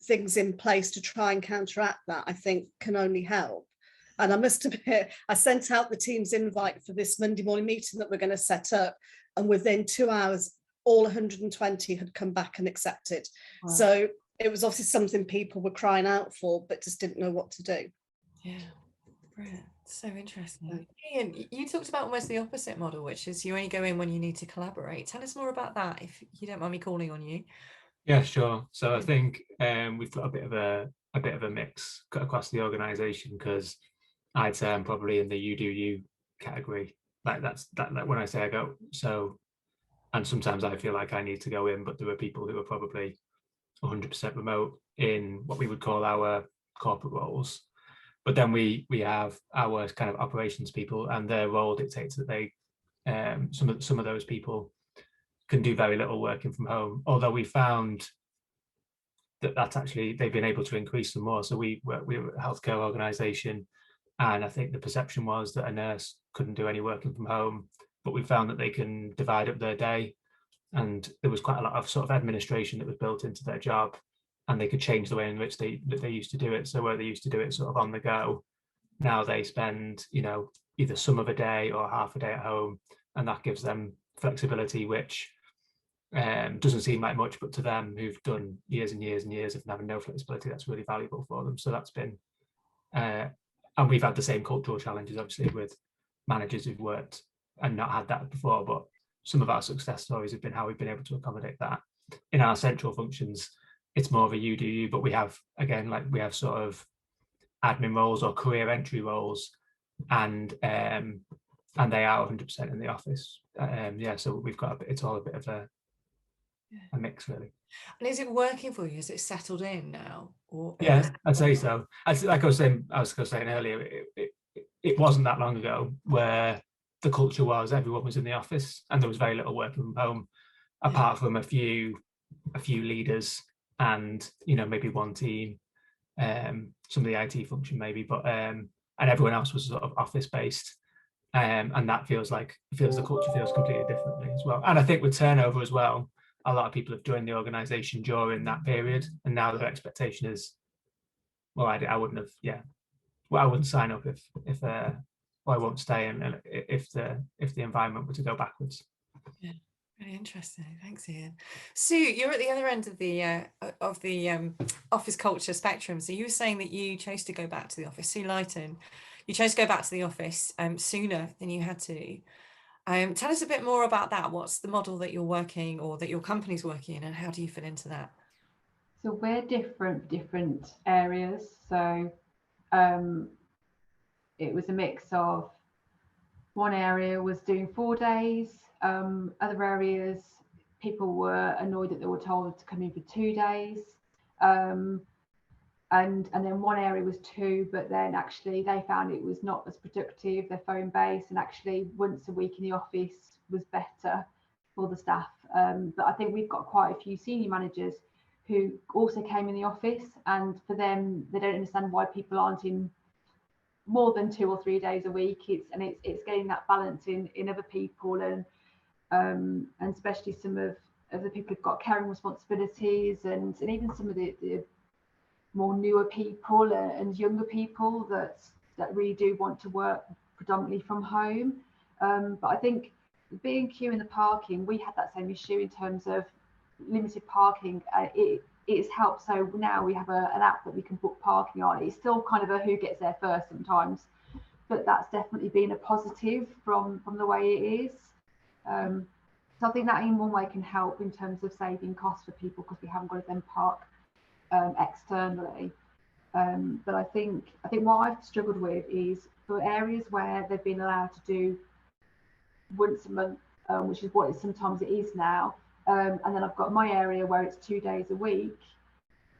things in place to try and counteract that, I think can only help. And I must admit, I sent out the team's invite for this Monday morning meeting that we're going to set up, and within 2 hours, all 120 had come back and accepted. Wow. So it was obviously something people were crying out for, but just didn't know what to do. Yeah, brilliant. So interesting. Ian, you talked about almost the opposite model, which is you only go in when you need to collaborate. Tell us more about that, if you don't mind me calling on you. Yeah, sure. So I think we've got a bit of a mix across the organisation, because I'd say I'm probably in the you do you category. Like that when I say I go, so, and sometimes I feel like I need to go in, but there are people who are probably 100% remote in what we would call our corporate roles. But then we have our kind of operations people, and their role dictates that they some of those people can do very little working from home, although we found that's actually, they've been able to increase them more. So we're a healthcare organisation, and I think the perception was that a nurse couldn't do any working from home, but we found that they can divide up their day, and there was quite a lot of sort of administration that was built into their job, and they could change the way in which they used to do it. So where they used to do it sort of on the go, now they spend, you know, either some of a day or half a day at home, and that gives them flexibility, which doesn't seem like much, but to them who've done years and years and years of having no flexibility, that's really valuable for them. So that's been, and we've had the same cultural challenges, obviously, with managers who've worked and not had that before, but some of our success stories have been how we've been able to accommodate that. In our central functions, it's more of a you do you, but we have, again, like we have sort of admin roles or career entry roles, and they are 100% in the office. Yeah, so we've got it's all a bit of a mix, really. And is it working for you? Is it settled in now? Or yeah, I'd say so. Like I was saying earlier, it wasn't that long ago where the culture was everyone was in the office and there was very little working from home, apart from a few leaders and, you know, maybe one team, some of the IT function maybe, but and everyone else was sort of office based. And that feels the culture feels completely differently as well. And I think with turnover as well, a lot of people have joined the organisation during that period, and now their expectation is, well, I wouldn't have, I wouldn't sign up if I won't stay, and if the environment were to go backwards. Yeah, really interesting. Thanks, Ian. Sue, you're at the other end of the office culture spectrum. So you were saying that you chose to go back to the office. Sue Lighton, you chose to go back to the office sooner than you had to. Tell us a bit more about that. What's the model that you're working, or that your company's working in, and how do you fit into that? So we're different areas. So it was a mix of, one area was doing 4 days, other areas people were annoyed that they were told to come in for 2 days, and then one area was 2, but then actually they found it was not as productive, they're phone based, and actually once a week in the office was better. for the staff. But I think we've got quite a few senior managers who also came in the office, and for them, they don't understand why people aren't in more than 2 or 3 days a week. It's getting that balance in other people, and especially some of the people who've got caring responsibilities, and even some of the more newer people and younger people that really do want to work predominantly from home. But I think B&Q in the parking, we had that same issue in terms of limited parking. It's helped. So now we have an app that we can book parking on. It's still kind of a who gets there first sometimes, but that's definitely been a positive from the way it is. So I think that in one way can help in terms of saving costs for people, because we haven't got to then park externally. But I think what I've struggled with is for areas where they've been allowed to do once a month, which is what sometimes it is now, and then I've got my area where it's 2 days a week.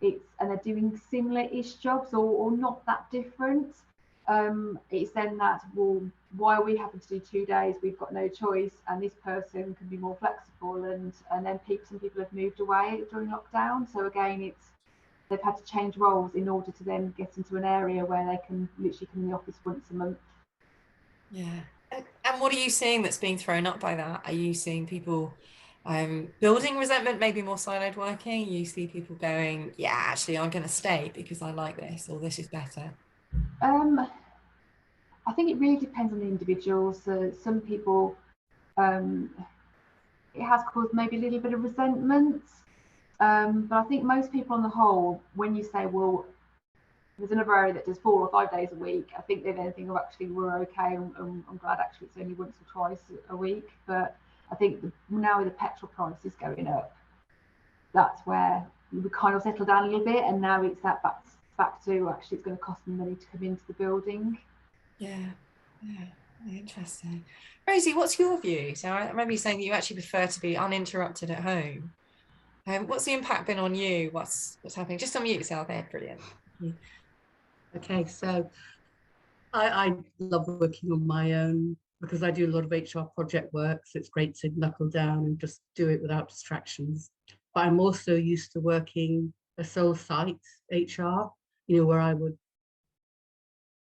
And they're doing similar-ish jobs or not that different. It's then that, well, why are we having to do 2 days? We've got no choice, and this person can be more flexible. And then some people have moved away during lockdown. So again, they've had to change roles in order to then get into an area where they can literally come in the office once a month. Yeah. And what are you seeing that's being thrown up by that? Are you seeing people building resentment, maybe more siloed working? You see people going, yeah, actually, I'm going to stay because I like this, or this is better? I think it really depends on the individuals. Some people, it has caused maybe a little bit of resentment. But I think most people on the whole, when you say, well, there's another area that does 4 or 5 days a week, I think they then think, oh, actually, we're okay. I'm glad actually it's only once or twice a week. But I think now with the petrol prices going up, that's where we kind of settle down a little bit. And now it's that back to actually it's going to cost me money to come into the building. Yeah, interesting. Rosie, what's your view? So I remember you saying that you actually prefer to be uninterrupted at home. What's the impact been on you? What's happening? Just unmute yourself there. Brilliant. Okay, so I love working on my own because I do a lot of HR project work, so it's great to knuckle down and just do it without distractions. But I'm also used to working a sole site HR, where I would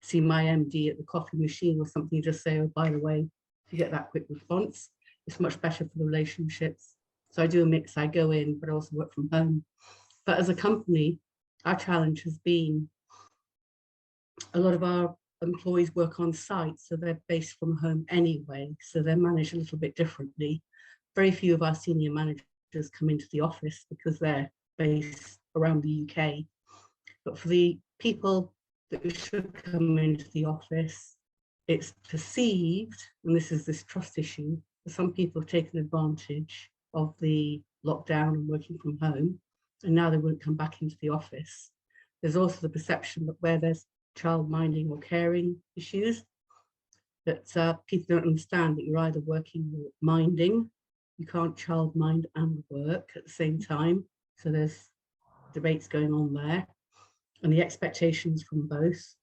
see my MD at the coffee machine or something, you just say, oh, by the way, to get that quick response. It's much better for the relationships. So I do a mix. I go in, but I also work from home. But as a company, our challenge has been a lot of our employees work on site, so they're based from home anyway, so they're managed a little bit differently. Very few of our senior managers come into the office because they're based around the UK. But for the people that should come into the office, it's perceived, and this is this trust issue, that some people have taken advantage of the lockdown and working from home, and now they won't come back into the office. There's also the perception that where there's child minding or caring issues, that people don't understand that you're either working or minding. You can't child mind and work at the same time. So there's debates going on there, and the expectations from both.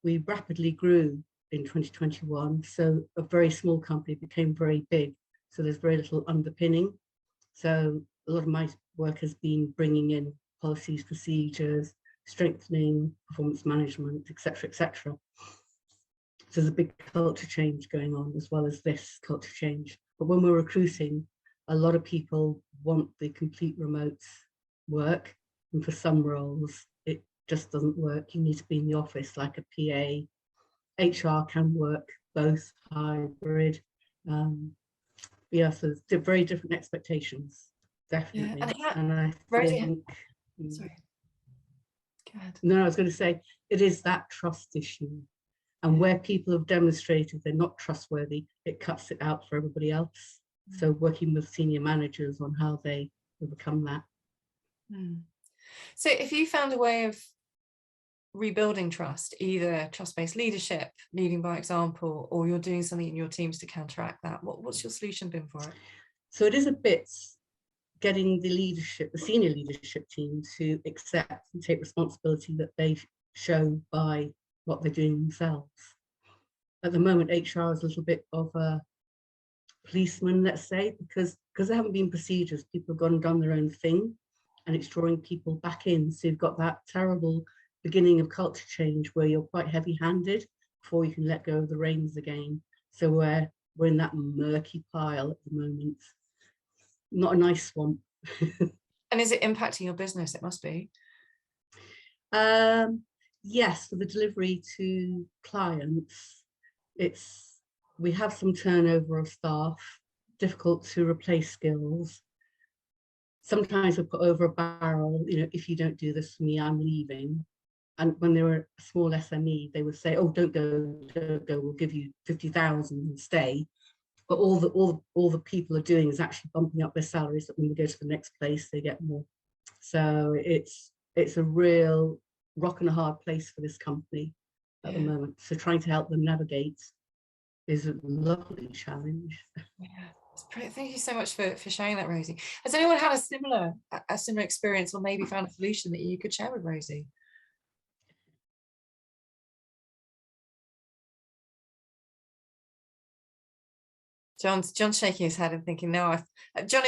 We rapidly grew in 2021, so a very small company became very big. So there's very little underpinning. So a lot of my work has been bringing in policies, procedures, strengthening performance management, etc., etc. So there's a big culture change going on as well as this culture change. But when we're recruiting, a lot of people want the complete remote work, and for some roles it just doesn't work. You need to be in the office, like a PA. HR can work both hybrid. Yeah, so it's very different expectations, definitely. Yeah. And I think, sorry. Go ahead. No, I was going to say, it is that trust issue. And where people have demonstrated they're not trustworthy, it cuts it out for everybody else. So working with senior managers on how they overcome that. So if you found a way of rebuilding trust, either trust-based leadership, leading by example, or you're doing something in your teams to counteract that, what's your solution been for it? So it is a bit getting the leadership, the senior leadership team, to accept and take responsibility that they show by what they're doing themselves. At the moment, HR is a little bit of a policemen, let's say, because there haven't been procedures, people have gone and done their own thing, and it's drawing people back in. So you've got that terrible beginning of culture change where you're quite heavy-handed before you can let go of the reins again. So we're in that murky pile at the moment. Not a nice swamp. And is it impacting your business? It must be. Yes, for the delivery to clients, we have some turnover of staff, difficult to replace skills. Sometimes we put over a barrel, you know, if you don't do this for me, I'm leaving. And when they were a small SME, they would say, oh, don't go, we'll give you 50,000 and stay. But all the people are doing is actually bumping up their salaries, that when we go to the next place, they get more. So it's a real rock and a hard place for this company at the moment. So trying to help them navigate is a lovely challenge. Yeah, it's brilliant. Thank you so much for sharing that, Rosie. Has anyone had a similar experience, or maybe found a solution that you could share with Rosie? John's shaking his head and thinking, no. John,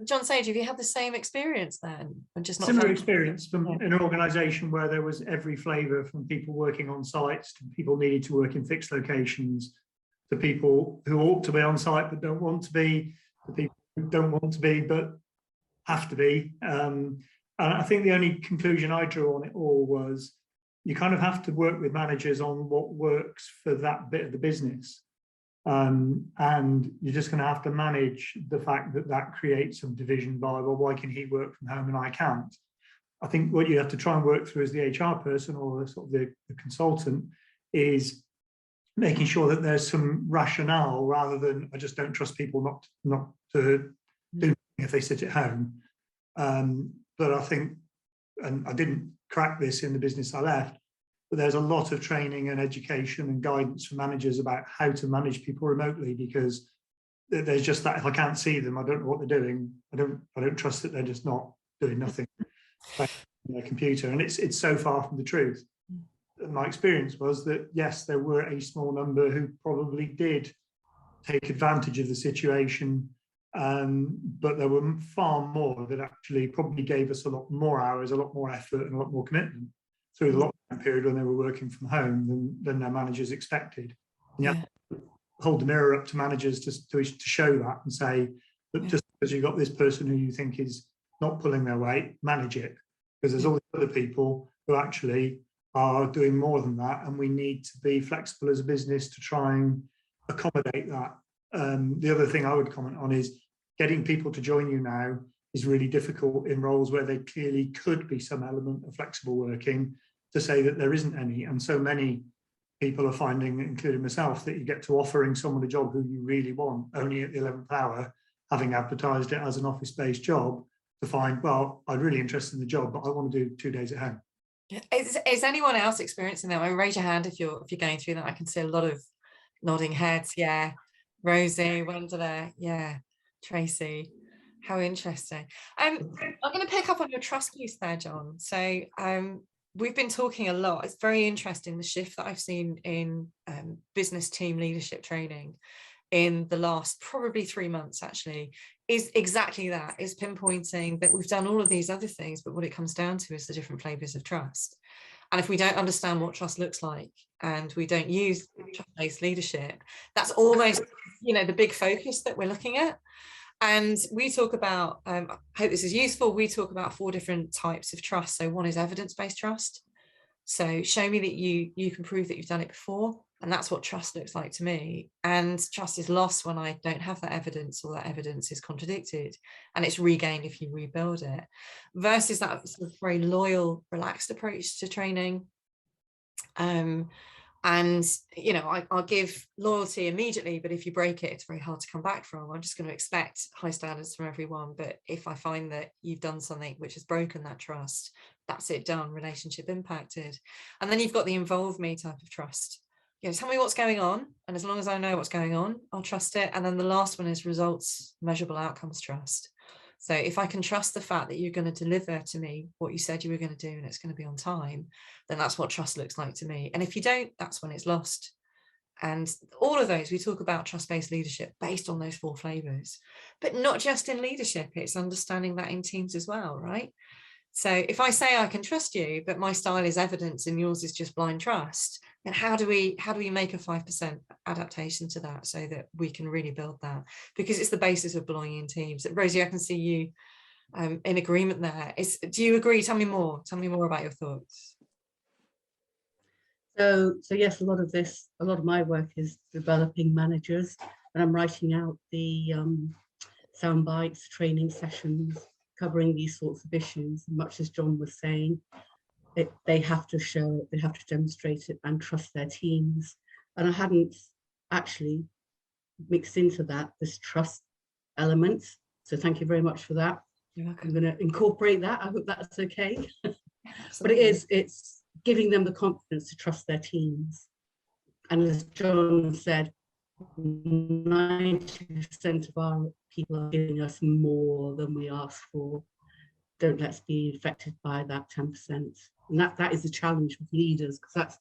John Sage, have you had the same experience then? And just not similar experience from an organisation where there was every flavour, from people working on sites to people needed to work in fixed locations, to people who ought to be on site but don't want to be, to people who don't want to be but have to be. And I think the only conclusion I drew on it all was you kind of have to work with managers on what works for that bit of the business. And you're just going to have to manage the fact that creates some division by, well, why can he work from home and I can't? I think what you have to try and work through as the HR person or the consultant is making sure that there's some rationale, rather than I just don't trust people not to do if they sit at home. But I think, and I didn't crack this in the business I left, but there's a lot of training and education and guidance for managers about how to manage people remotely, because there's just that, if I can't see them, I don't know what they're doing. I don't trust that they're just not doing nothing on their computer. And it's so far from the truth. And my experience was that, yes, there were a small number who probably did take advantage of the situation, but there were far more that actually probably gave us a lot more hours, a lot more effort and a lot more commitment through the lockdown period when they were working from home than their managers expected. And you have to hold the mirror up to managers to show that and say that just because you've got this person who you think is not pulling their weight, manage it, because there's all these other people who actually are doing more than that, and we need to be flexible as a business to try and accommodate that. The other thing I would comment on is getting people to join you now is really difficult in roles where there clearly could be some element of flexible working, to say that there isn't any. And so many people are finding, including myself, that you get to offering someone a job who you really want only at the 11th hour, having advertised it as an office-based job, to find, well, I'm really interested in the job, but I want to do 2 days at home. Is anyone else experiencing that? I mean, raise your hand if you're going through that. I can see a lot of nodding heads. Yeah, Rosie, Wendela, yeah, Tracy. How interesting. I'm going to pick up on your trust piece there, John. So we've been talking a lot. It's very interesting, the shift that I've seen in business team leadership training in the last probably 3 months, actually, is exactly that, is pinpointing that we've done all of these other things, but what it comes down to is the different flavors of trust. And if we don't understand what trust looks like, and we don't use trust-based leadership, that's almost, the big focus that we're looking at. And we talk about, I hope this is useful, we talk about 4 different types of trust. So one is evidence-based trust. So show me that you can prove that you've done it before. And that's what trust looks like to me. And trust is lost when I don't have that evidence, or that evidence is contradicted, and it's regained if you rebuild it, versus that sort of very loyal, relaxed approach to training. And I'll give loyalty immediately, but if you break it, it's very hard to come back from. I'm just going to expect high standards from everyone, but if I find that you've done something which has broken that trust, that's it, done, relationship impacted. And then you've got the involve me type of trust. Tell me what's going on, and as long as I know what's going on, I'll trust it. And then the last one is results, measurable outcomes trust. So if I can trust the fact that you're going to deliver to me what you said you were going to do, and it's going to be on time, then that's what trust looks like to me. And if you don't, that's when it's lost. And all of those, we talk about trust-based leadership based on those 4 flavors, but not just in leadership, it's understanding that in teams as well, right? So if I say I can trust you, but my style is evidence and yours is just blind trust, then how do we make a 5% adaptation to that so that we can really build that? Because it's the basis of belonging in teams. Rosie, I can see you in agreement there. Do you agree? Tell me more about your thoughts. So yes, a lot of my work is developing managers, and I'm writing out the sound bites, training sessions, covering these sorts of issues. Much as John was saying, they have to show it, they have to demonstrate it and trust their teams. And I hadn't actually mixed into that this trust element. So thank you very much for that. You're welcome. I'm going to incorporate that. I hope that's okay. But it's giving them the confidence to trust their teams. And as John said, 90% of our people are giving us more than we ask for. Don't let's be affected by that 10%. And that is the challenge with leaders, because that's,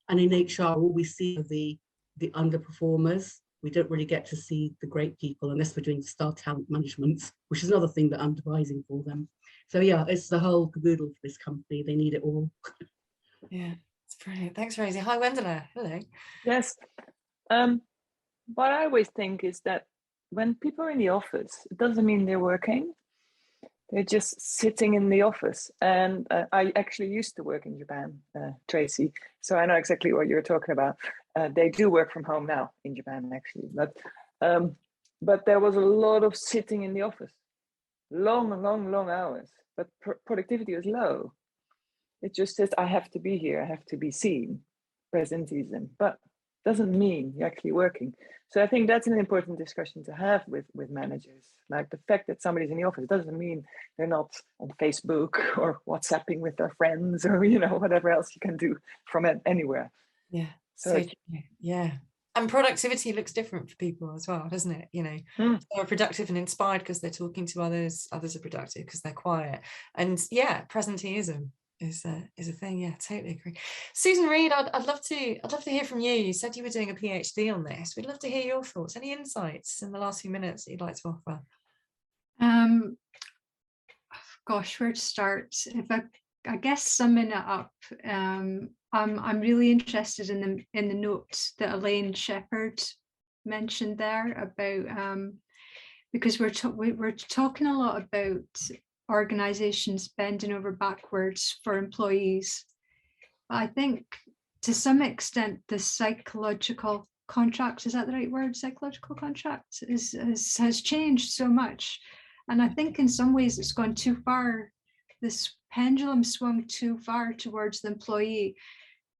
and in HR, all we see are the underperformers. We don't really get to see the great people unless we're doing star talent management, which is another thing that I'm devising for them. So yeah, it's the whole caboodle for this company. They need it all. Yeah, it's brilliant. Thanks, Rosie. Hi, Wendela. Hello. Yes. What I always think is that when people are in the office, it doesn't mean they're working. They're just sitting in the office. And I actually used to work in Japan, Tracy, so I know exactly what you're talking about. They do work from home now in Japan, actually. But there was a lot of sitting in the office. Long hours, but productivity was low. It just says, I have to be here, I have to be seen, presenteeism, but doesn't mean you're actually working. So I think that's an important discussion to have with managers. Like the fact that somebody's in the office doesn't mean they're not on Facebook or WhatsApping with their friends or, whatever else you can do from anywhere. Yeah, so yeah. And productivity looks different for people as well, doesn't it? They're productive and inspired because they're talking to others. Others are productive because they're quiet. And yeah, presenteeism is a thing. Yeah, totally agree. Susan Reed, I'd love to hear from you. You said you were doing a PhD on this. We'd love to hear your thoughts. Any insights in the last few minutes that you'd like to offer? Gosh, where to start? If I guess summing it up, I'm really interested in the note that Elaine Shepherd mentioned there about because we're talking a lot about organizations bending over backwards for employees. But I think to some extent the psychological contract, is that the right word? Psychological contract has changed so much. And I think in some ways it's gone too far. This pendulum swung too far towards the employee.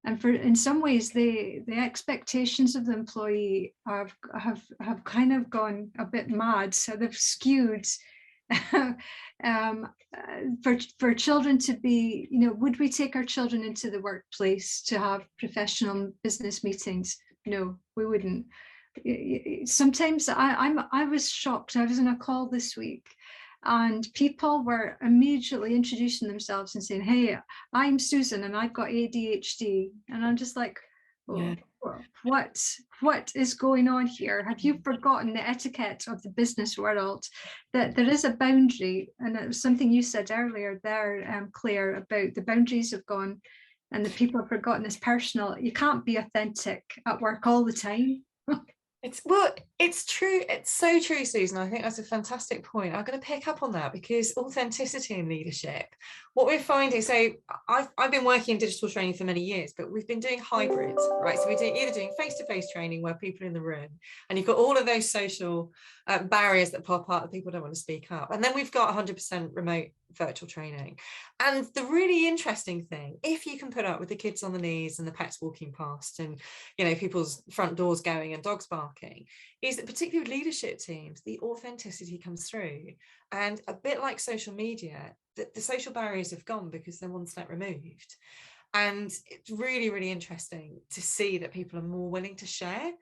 And in some ways, the expectations of the employee have kind of gone a bit mad. So they've skewed for children to be, would we take our children into the workplace to have professional business meetings? No, we wouldn't. Sometimes I was shocked. I was in a call this week and people were immediately introducing themselves and saying, hey, I'm Susan and I've got ADHD. And I'm just like, oh, what is going on here? Have you forgotten the etiquette of the business world? That there is a boundary, and it was something you said earlier there, Claire, about the boundaries have gone and the people have forgotten it's personal. You can't be authentic at work all the time. It's true. It's so true, Susan. I think that's a fantastic point. I'm going to pick up on that because authenticity in leadership, what we're finding, so I've been working in digital training for many years, but we've been doing hybrid, right? So we're either doing face-to-face training where people are in the room and you've got all of those social barriers that pop up that people don't want to speak up. And then we've got 100% remote virtual training. And the really interesting thing, if you can put up with the kids on the knees and the pets walking past and people's front doors going and dogs barking, is that particularly with leadership teams, the authenticity comes through. And a bit like social media, the social barriers have gone because they're one step removed. And it's really, really interesting to see that people are more willing to share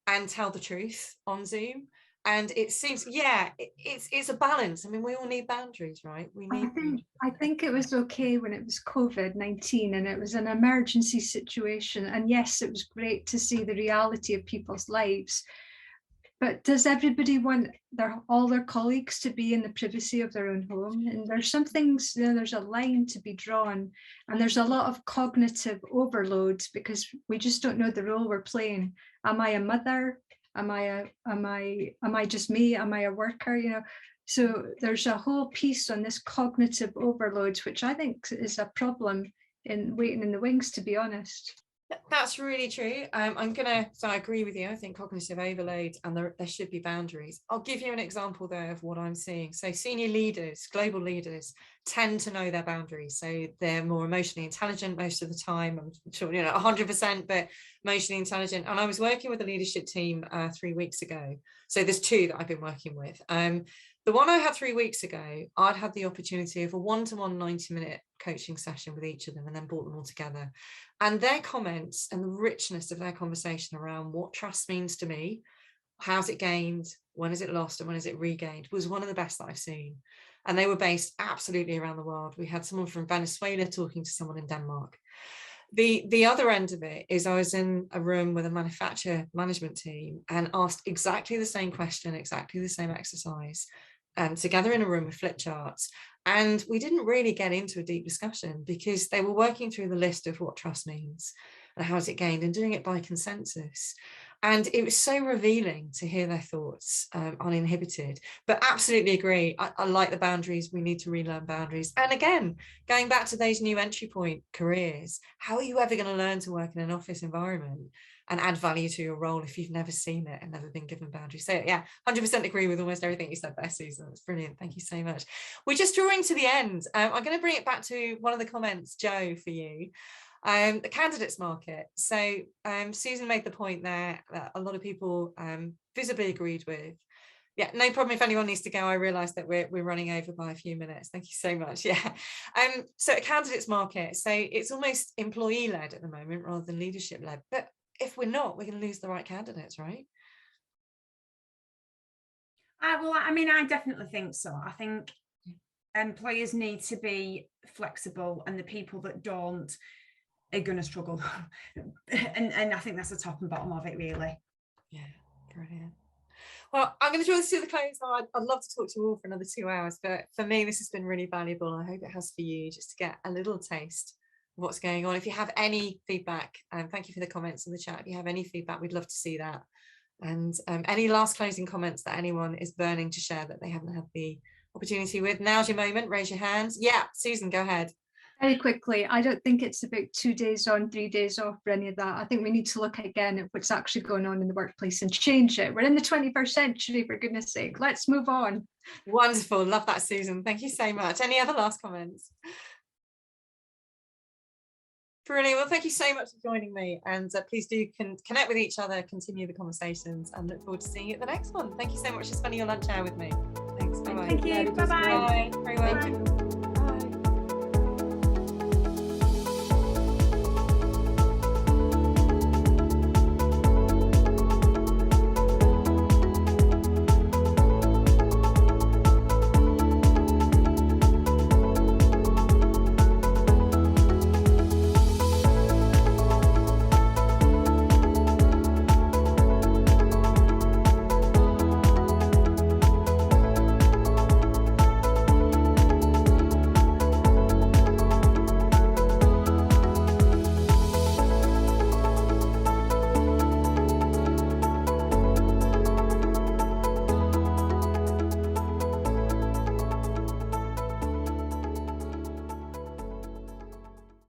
and tell the truth on Zoom. And it seems, it's a balance. I mean, we all need boundaries, right? I think it was okay when it was COVID-19 and it was an emergency situation. And yes, it was great to see the reality of people's lives. But does everybody want all their colleagues to be in the privacy of their own home? And there's some things, there's a line to be drawn, and there's a lot of cognitive overload because we just don't know the role we're playing. Am I a mother? Am I just me? Am I a worker? So there's a whole piece on this cognitive overload, which I think is a problem in waiting in the wings, to be honest. That's really true. So I agree with you. I think cognitive overload, and there should be boundaries. I'll give you an example though of what I'm seeing. So senior leaders, global leaders, tend to know their boundaries. So they're more emotionally intelligent most of the time. I'm sure 100%, but emotionally intelligent. And I was working with a leadership team 3 weeks ago. So there's two that I've been working with. The one I had 3 weeks ago, I'd had the opportunity of a one-to-one 90-minute coaching session with each of them and then brought them all together. And their comments and the richness of their conversation around what trust means to me, how's it gained, when is it lost, and when is it regained, was one of the best that I've seen. And they were based absolutely around the world. We had someone from Venezuela talking to someone in Denmark. The other end of it is I was in a room with a manufacturer management team and asked exactly the same question, exactly the same exercise, together in a room with flip charts. And we didn't really get into a deep discussion because they were working through the list of what trust means and how is it gained and doing it by consensus. And it was so revealing to hear their thoughts uninhibited, but absolutely agree. I like the boundaries. We need to relearn boundaries. And again, going back to those new entry point careers, how are you ever going to learn to work in an office environment and add value to your role if you've never seen it and never been given boundaries? So yeah, 100% agree with almost everything you said there, Susan. That's brilliant. Thank you so much. We're just drawing to the end. I'm going to bring it back to one of the comments, Joe, for you. The candidates market. So Susan made the point there that a lot of people visibly agreed with. Yeah, no problem if anyone needs to go. I realise that we're running over by a few minutes. Thank you so much. Yeah. So a candidates market. So it's almost employee-led at the moment rather than leadership-led. But if we're not, we're going to lose the right candidates, right? Well, I mean, I definitely think so. I think employers need to be flexible, and the people that don't are going to struggle. and I think that's the top and bottom of it, really. Yeah, brilliant. Well, I'm going to draw this to the close now. I'd love to talk to you all for another 2 hours, but for me, this has been really valuable. I hope it has for you, just to get a little taste of what's going on. If you have any feedback, thank you for the comments in the chat. If you have any feedback, we'd love to see that. And any last closing comments that anyone is burning to share that they haven't had the opportunity with, now's your moment. Raise your hands. Yeah, Susan, go ahead. Very quickly, I don't think it's about 2 days on, 3 days off or any of that. I think we need to look again at what's actually going on in the workplace and change it. We're in the 21st century, for goodness sake. Let's move on. Wonderful. Love that, Susan. Thank you so much. Any other last comments? Brilliant. Well, thank you so much for joining me. And please do connect with each other, continue the conversations, and look forward to seeing you at the next one. Thank you so much for spending your lunch hour with me. Thanks. Bye-bye. Thank you. Bye-bye. Bye. Very well.